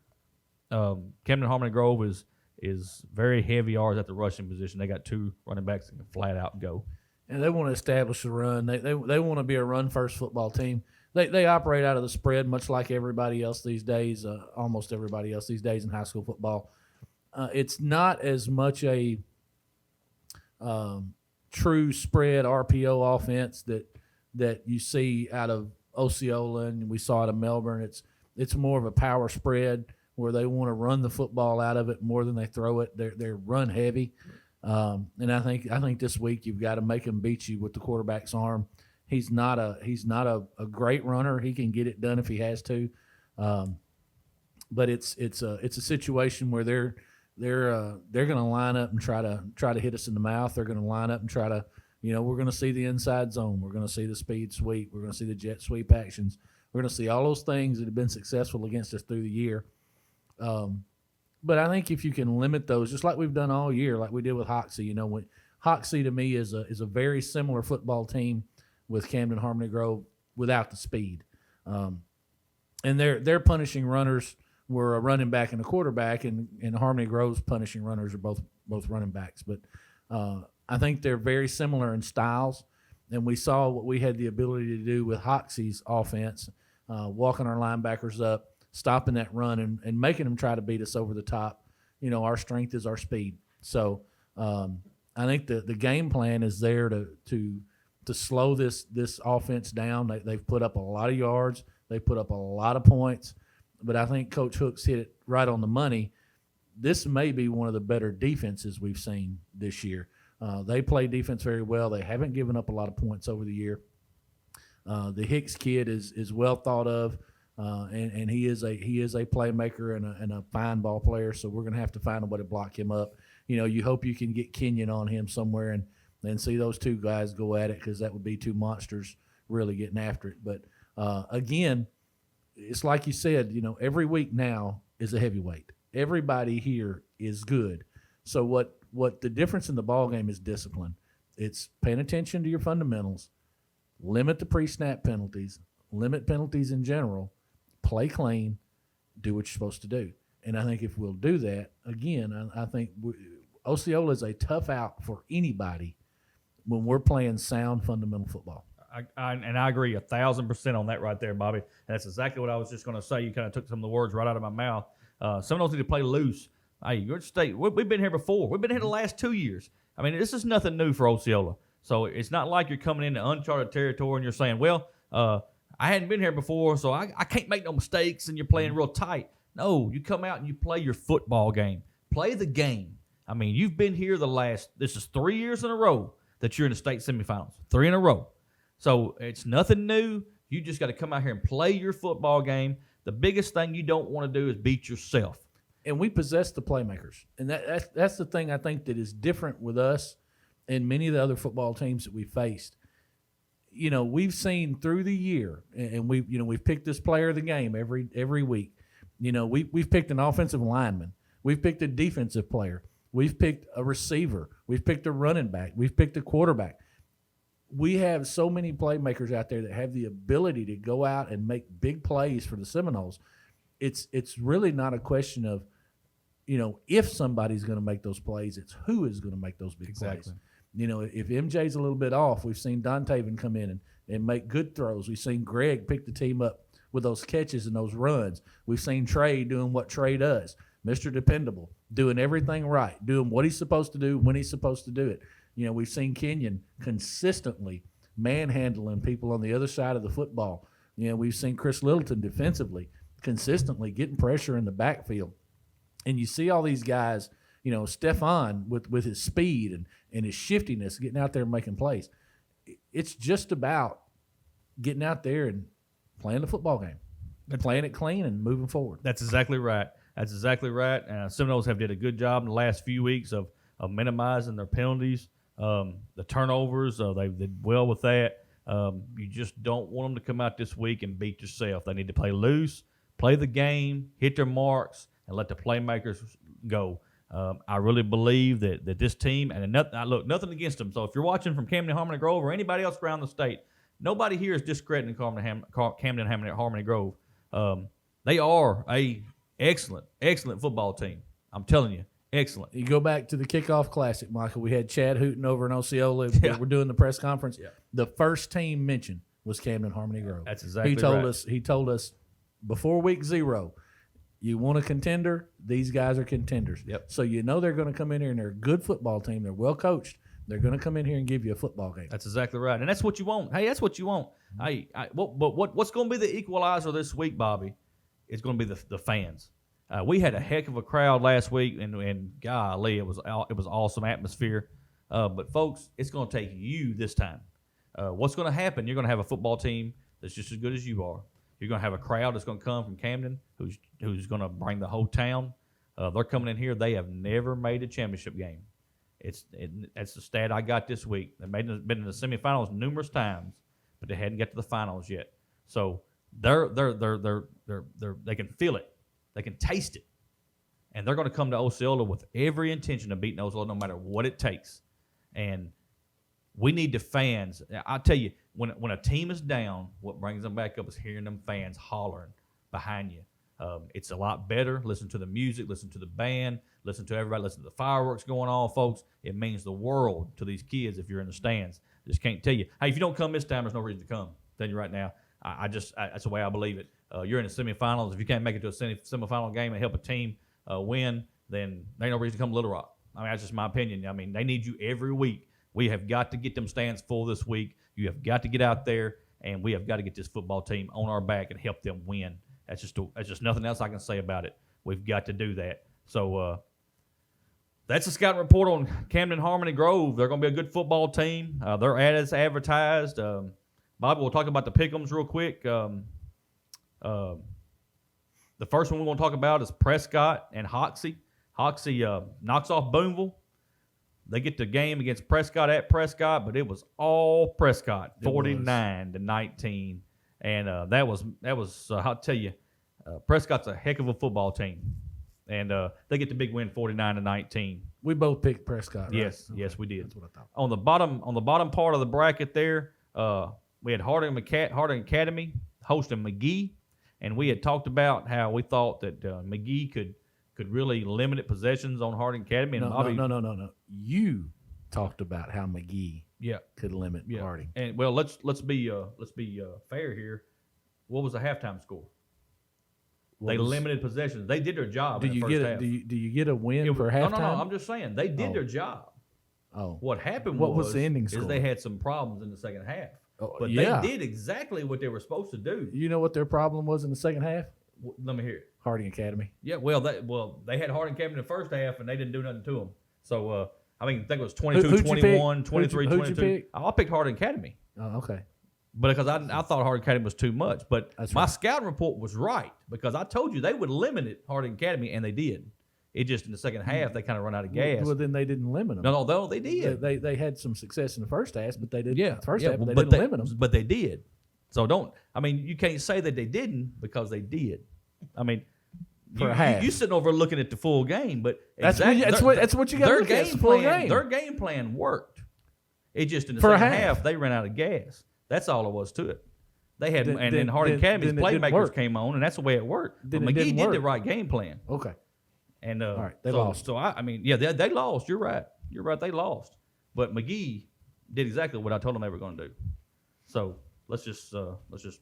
Camden Harmony Grove is very heavy yards at the rushing position. They got 2 running backs that can flat out go. and they want to establish a run. They want to be a run-first football team. They operate out of the spread, much like everybody else these days, almost everybody else these days in high school football. It's not as much a true spread RPO offense that you see out of Osceola and we saw out of Melbourne. It's more of a power spread where they want to run the football out of it more than they throw it. They're run heavy, and I think this week you've got to make them beat you with the quarterback's arm. He's not a great runner. He can get it done if he has to, but it's a situation where they're going to line up and try to hit us in the mouth. They're going to line up and try to, we're going to see the inside zone. We're going to see the speed sweep. We're going to see the jet sweep actions. We're going to see all those things that have been successful against us through the year. But I think if you can limit those, just like we've done all year, like we did with Hoxie, Hoxie to me is a very similar football team with Camden Harmony Grove without the speed. And their punishing runners were a running back and a quarterback, and Harmony Grove's punishing runners are both running backs. But I think they're very similar in styles, and we saw what we had the ability to do with Hoxie's offense, walking our linebackers up, stopping that run, and making them try to beat us over the top. Our strength is our speed. So I think the game plan is there to slow this offense down. They've put up a lot of yards. They put up a lot of points. But I think Coach Hooks hit it right on the money. This may be one of the better defenses we've seen this year. They play defense very well. They haven't given up a lot of points over the year. The Hicks kid is well thought of, and he is a playmaker and a fine ball player. So we're going to have to find a way to block him up. You hope you can get Kenyon on him somewhere and see those two guys go at it, because that would be two monsters really getting after it. But again, it's like you said, every week now is a heavyweight. Everybody here is good. So what the difference in the ball game is discipline. It's paying attention to your fundamentals, limit the pre-snap penalties, limit penalties in general, play clean, do what you're supposed to do. And I think if we'll do that, again, I think Osceola is a tough out for anybody when we're playing sound fundamental football. I agree 1,000% on that right there, Bobby. And that's exactly what I was just going to say. You kind of took some of the words right out of my mouth. Seminoles need to play loose. Hey, Georgia State, we've been here before. We've been here the last 2 years. I mean, this is nothing new for Osceola. So it's not like you're coming into uncharted territory and you're saying, well, I hadn't been here before, so I can't make no mistakes, and you're playing real tight. No, you come out and you play your football game. Play the game. I mean, you've been here this is 3 years in a row that you're in the state semifinals. 3 in a row. So it's nothing new. You just got to come out here and play your football game. The biggest thing you don't want to do is beat yourself. And we possess the playmakers. And that's the thing I think that is different with us and many of the other football teams that we faced. We've seen through the year, and we've picked this player of the game every week. We've picked an offensive lineman. We've picked a defensive player. We've picked a receiver. We've picked a running back. We've picked a quarterback. We have so many playmakers out there that have the ability to go out and make big plays for the Seminoles. It's really not a question of, if somebody's going to make those plays. It's who is going to make those big plays. If MJ's a little bit off, we've seen Dontaven come in and make good throws. We've seen Greg pick the team up with those catches and those runs. We've seen Trey doing what Trey does, Mr. Dependable, doing everything right, doing what he's supposed to do when he's supposed to do it. We've seen Kenyon consistently manhandling people on the other side of the football. We've seen Chris Littleton defensively consistently getting pressure in the backfield. And you see all these guys, Stephon with his speed and his shiftiness, getting out there and making plays. It's just about getting out there and playing the football game, playing it clean and moving forward. That's exactly right. Seminoles have did a good job in the last few weeks of minimizing their penalties. The turnovers, they did well with that. You just don't want them to come out this week and beat yourself. They need to play loose, play the game, hit their marks, and let the playmakers go. I really believe that this team, and nothing against them. So if you're watching from Camden Harmony Grove or anybody else around the state, nobody here is discrediting Camden Harmony Grove. They are a excellent football team. I'm telling you, Excellent. You go back to the kickoff classic, Michael. We had Chad Hooten over in Osceola. Yeah. We're doing the press conference. Yeah. The first team mentioned was Camden Harmony Grove. That's exactly He told right. us. He told us before week 0, you want a contender. These guys are contenders. Yep. So you know they're going to come in here and they're a good football team. They're well coached. They're going to come in here and give you a football game. That's exactly right, and that's what you want. Hey, that's what you want. Hey, what's going to be the equalizer this week, Bobby? It's going to be the fans. We had a heck of a crowd last week, and golly, it was awesome atmosphere. But folks, it's going to take you this time. What's going to happen? You're going to have a football team that's just as good as you are. You're going to have a crowd that's going to come from Camden who's going to bring the whole town. They're coming in here. They have never made a championship game. That's the stat I got this week. They've been in the semifinals numerous times, but they hadn't got to the finals yet. So they can feel it. They can taste it. And they're going to come to Osceola with every intention of beating Osceola no matter what it takes. And we need the fans. I'll tell you, when a team is down, what brings them back up is hearing them fans hollering behind you. It's a lot better. Listen to the music, listen to the band, listen to everybody, listen to the fireworks going on, folks. It means the world to these kids if you're in the stands. I just can't tell you. Hey, if you don't come this time, there's no reason to come. I'm telling you right now. That's the way I believe it. You're in the semifinals. If you can't make it to a semifinal game and help a team win, then there ain't no reason to come to Little Rock. I mean, that's just my opinion. I mean, they need you every week. We have got to get them stands full this week. You have got to get out there, and we have got to get this football team on our back and help them win. That's just nothing else I can say about it. We've got to do that. So that's a scouting report on Camden Harmony Grove. They're going to be a good football team. They're as advertised. Bobby, we'll talk about the pick'ems real quick. The first one we're going to talk about is Prescott and Hoxie. Hoxie knocks off Boonville. They get the game against Prescott at Prescott, but it was all Prescott, 49-19. And that was I'll tell you, Prescott's a heck of a football team. And they get the big win, 49-19. We both picked Prescott, right? Yes, we did. That's what I thought. On the bottom part of the bracket there, we had Harding Academy hosting McGee, and we had talked about how we thought that McGee could really limit possessions on Harding Academy. And No. You talked about how McGee could limit Harding. And well, let's be fair here. What was the halftime score? They limited possessions. They did their job. Do in the you first get half. Do you get a win for halftime? No. I'm just saying they did their job. Oh, What happened what was the ending score? is they had some problems in the second half. But yeah. they did exactly what they were supposed to do. You know what their problem was in the second half? Let me hear it. Harding Academy. Yeah, well, they had Harding Academy in the first half, and they didn't do nothing to them. So, I think it was 22-21, 23-22. I picked Harding Academy. Oh, okay. Because I thought Harding Academy was too much. But my right. scouting report was right because I told you they would limit it, Harding Academy, and they did. It just in the second half, they kind of run out of gas. Well, then they didn't limit them. No, they did. They had some success in the first half, but they didn't. Yeah, the first half, well, they but didn't limit them. But they did. So you can't say that they didn't because they did. I mean, for a half. You sitting over looking at the full game, but that's what you got to look at. The full game. Their game plan worked. It just in the for second a half they ran out of gas. That's all it was to it. They had then Harding Academy's playmakers came on, and that's the way it worked. But McGee did the right game plan. Okay. And all right, they lost. So they lost. You're right. They lost. But McGee did exactly what I told them they were going to do. So let's just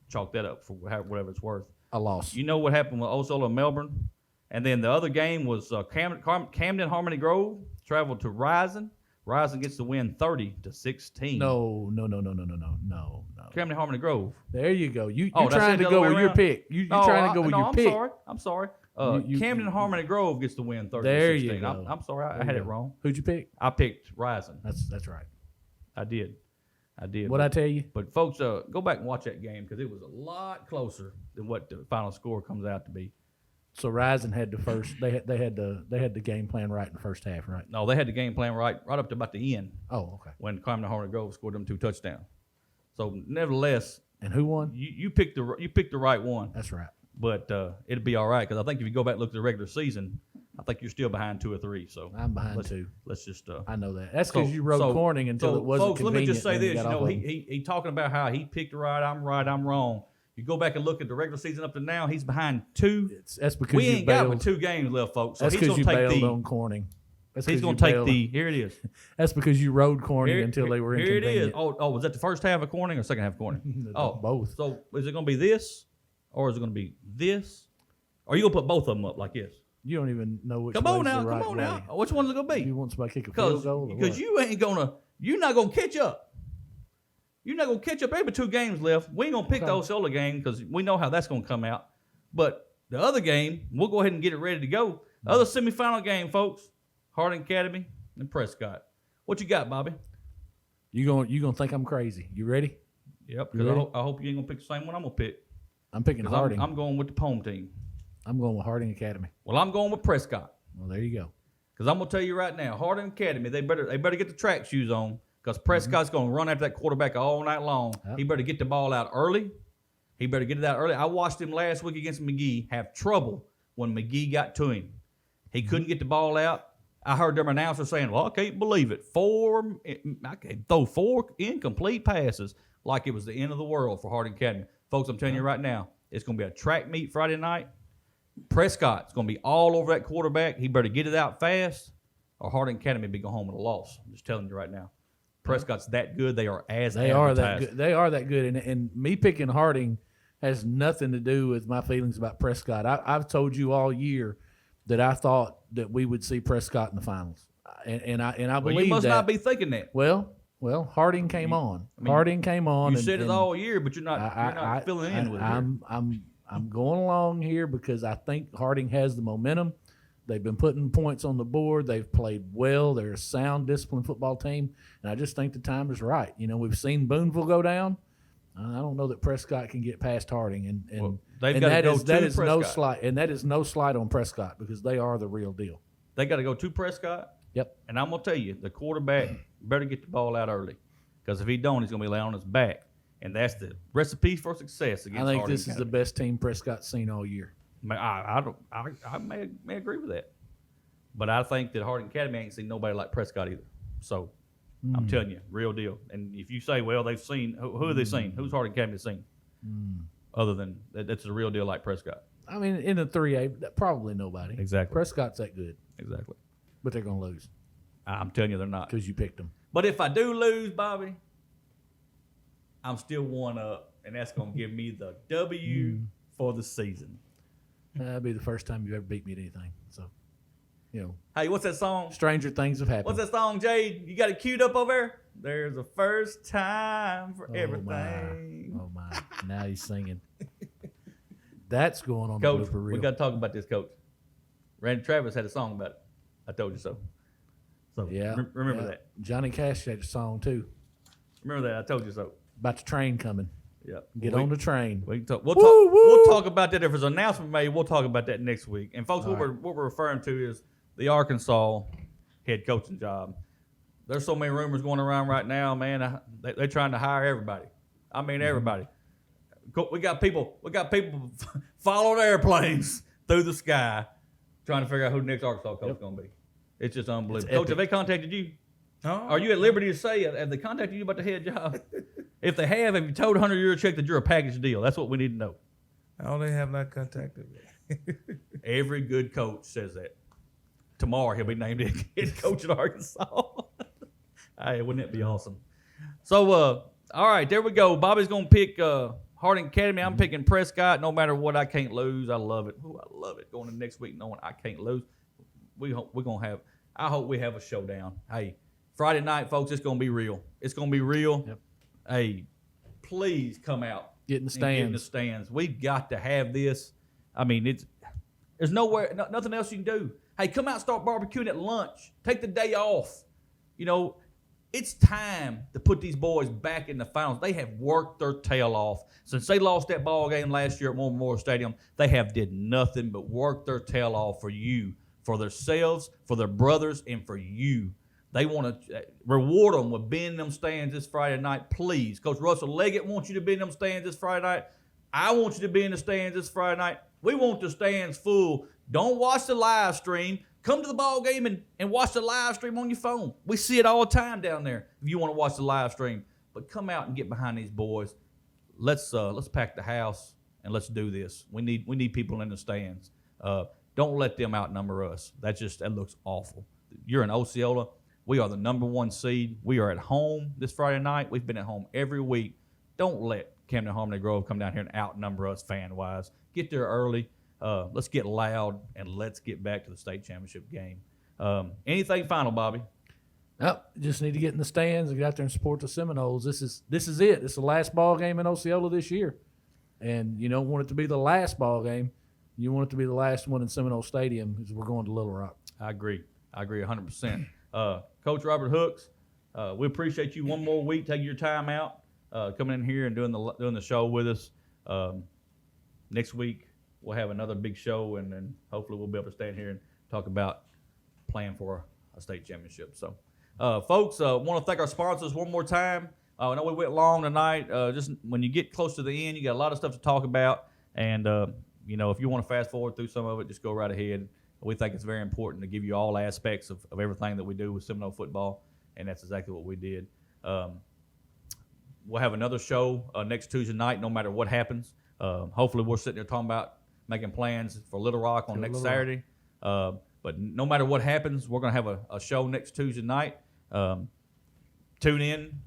chalk that up for whatever it's worth. A loss. You know what happened with Osceola and Melbourne, and then the other game was Camden Harmony Grove traveled to Rising. Rising gets the win 30-16. No. Camden Harmony Grove. There you go. You're trying to go with your pick. You're trying to go with your pick. I'm sorry. Camden Harmony Grove gets the win 30-16. There you go. I'm sorry. I had it wrong. Who'd you pick? I picked Rising. That's right. I did. What'd I tell you? But folks, go back and watch that game because it was a lot closer than what the final score comes out to be. So Rising had the first. They had the game plan right in the first half, right? No, they had the game plan right up to about the end. Oh, okay. When Camden Harmony Grove scored them 2 touchdowns. So nevertheless, and who won? You picked the right one. That's right. But it'll be all right because I think if you go back and look at the regular season, I think you're still behind 2 or 3. So I'm behind 2. Let's just. I know that. That's because you rode Corning until it wasn't folks, convenient. Let me just say this. He he talking about how he picked right. I'm wrong. You go back and look at the regular season up to now, he's behind 2. That's because we ain't got but 2 games left, folks. So that's he's because gonna you take bailed on Corning. That's He's 'cause going you to take bailed. here it is. That's because you rode Corning until they were Here it is. inconvenient. Oh, was that the first half of Corning or second half of Corning? Oh, both. So is it going to be this or is it going to be this? Or are you going to put both of them up like this? You don't even know which Come way's on now. the right Come on way. now. Which one's it going to be? You want somebody to kick a field goal? Or Because what? you're not going to catch up. You're not going to catch up. There ain't but 2 games left. We ain't going to pick the Osceola game because we know how that's going to come out. But the other game, we'll go ahead and get it ready to go. The other semifinal game, folks, Harding Academy and Prescott. What you got, Bobby? You gonna think I'm crazy. You ready? Yep, You because ready? I hope you ain't going to pick the same one I'm going to pick. I'm picking 'Cause Harding. I'm going with the home team. I'm going with Harding Academy. Well, I'm going with Prescott. Well, there you go. Because I'm going to tell you right now, Harding Academy, they better get the track shoes on because Prescott's going to run after that quarterback all night long. Yep. He better get the ball out early. He better get it out early. I watched him last week against McGee have trouble when McGee got to him. He couldn't get the ball out. I heard them announcer saying, well, I can't believe it. I can throw 4 incomplete passes like it was the end of the world for Harding Academy. Folks, I'm telling you right now, it's going to be a track meet Friday night. Prescott's going to be all over that quarterback. He better get it out fast or Harding Academy be going home with a loss. I'm just telling you right now. Prescott's that good. They are as They are that advertised. good. They are that good. And me picking Harding has nothing to do with my feelings about Prescott. I've told you all year that I thought that we would see Prescott in the finals, and I Well, believe you must that. not be thinking that. Well, Harding came on. I mean, Harding came on. You and- said it and all year, but you're not filling in with it. I'm going along here because I think Harding has the momentum. They've been putting points on the board. They've played well. They're a sound, disciplined football team, and I just think the time is right. You know, we've seen Booneville go down. I don't know that Prescott can get past Harding, and Well, they've and got to that go is to that is no Prescott. slight, and that is no slight on Prescott because they are the real deal. They got to go to Prescott. Yep. And I'm going to tell you, the quarterback better get the ball out early because if he don't, he's going to be laying on his back. And that's the recipe for success against I think Harding this is the Academy. best team Prescott's seen all year. I may agree with that. But I think that Harding Academy ain't seen nobody like Prescott either. So I'm telling you, real deal. And if you say, well, they've seen, who have they seen? Who's Harding Academy seen? Other than that's the real deal like Prescott. I mean, in the 3A, probably nobody. Exactly. Prescott's that good, Exactly. but they're going to lose I'm telling you, they're not. because you picked them. But if I do lose, Bobby, I'm still 1 up, and that's going to give me the W for the season. That'll be the first time you've ever beat me at anything. So, you know, Hey, what's that song? stranger things have happened. What's that song, Jade? You got it queued up over there? There's a first time for everything. Oh my! Now he's singing. That's going on Coach, the blooper we reel. got to talk about this, Coach. Randy Travis had a song about it. I told you so. So Yeah, remember yeah. that. Johnny Cash had a song too Remember that. I told you so. about the train coming. Yep. Get on the train. We can talk. We'll Woo, talk. We'll woo. talk about that if there's an announcement made. We'll talk about that next week. And folks, what we're referring to is the Arkansas head coaching job. There's so many rumors going around right now, man. They're trying to hire everybody. I mean, everybody. We got people following airplanes through the sky, trying to figure out who the next Arkansas coach is going to be. It's just unbelievable. Coach, have they contacted you? No. Are you at liberty to say, have they contacted you about the head job? If they have you told 100-euro check that you're a package deal? That's what we need to know. No, they have not contacted me. Every good coach says that. Tomorrow he'll be named head coach at Arkansas. Hey, wouldn't that be awesome? So, all right, there we go. Bobby's going to pick Harding Academy. I'm picking Prescott. No matter what, I can't lose. I love it. Ooh, I love it. Going to next week knowing I can't lose. We're going to have, I hope we have a showdown. Hey, Friday night, folks, it's going to be real. It's going to be real. Yep. Hey, please come out. Get in the And get in the stands. stands. We've got to have this. I mean, there's nothing else you can do. Hey, come out and start barbecuing at lunch. Take the day off. You know, it's time to put these boys back in the finals. They have worked their tail off. Since they lost that ball game last year at War Memorial Stadium, they have did nothing but work their tail off for you, for themselves, for their brothers, and for you. They want to reward them with being in them stands this Friday night, please. Coach Russell Leggett wants you to be in them stands this Friday night. I want you to be in the stands this Friday night. We want the stands full. Don't watch the live stream. Come to the ball game and watch the live stream on your phone. We see it all the time down there if you want to watch the live stream. But come out and get behind these boys. Let's pack the house and let's do this. We need people in the stands. Don't let them outnumber us. That looks awful. you're in Osceola. We are the number 1 seed. We are at home this Friday night. We've been at home every week. Don't let Camden Harmony Grove come down here and outnumber us fan-wise. Get there early. Let's get loud, and let's get back to the state championship game. Anything final, Bobby? Nope, just need to get in the stands and get out there and support the Seminoles. This is it. It's the last ball game in Osceola this year, and you don't want it to be the last ball game. You want it to be the last one in Seminole Stadium because we're going to Little Rock. I agree 100%. Coach Robert Hooks, we appreciate you one more week taking your time out, coming in here and doing the show with us. Next week we'll have another big show, and then hopefully we'll be able to stand here and talk about playing for a state championship. So, folks, want to thank our sponsors one more time. I know we went long tonight. Just when you get close to the end, you got a lot of stuff to talk about, and if you want to fast forward through some of it, just go right ahead. We think it's very important to give you all aspects of everything that we do with Seminole football, and that's exactly what we did. We'll have another show next Tuesday night, no matter what happens. Hopefully we're sitting there talking about making plans for Little Rock on next Saturday. But no matter what happens, we're going to have a show next Tuesday night. Tune in.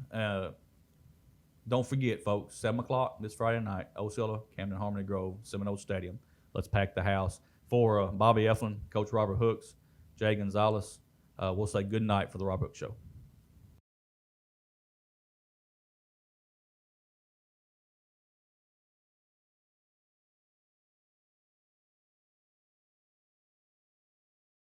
Don't forget, folks, 7 o'clock this Friday night, Osceola, Camden Harmony Grove, Seminole Stadium. Let's pack the house. For Bobby Eflin, Coach Robert Hooks, Jay Gonzalez, we'll say good night for the Robert Hooks Show.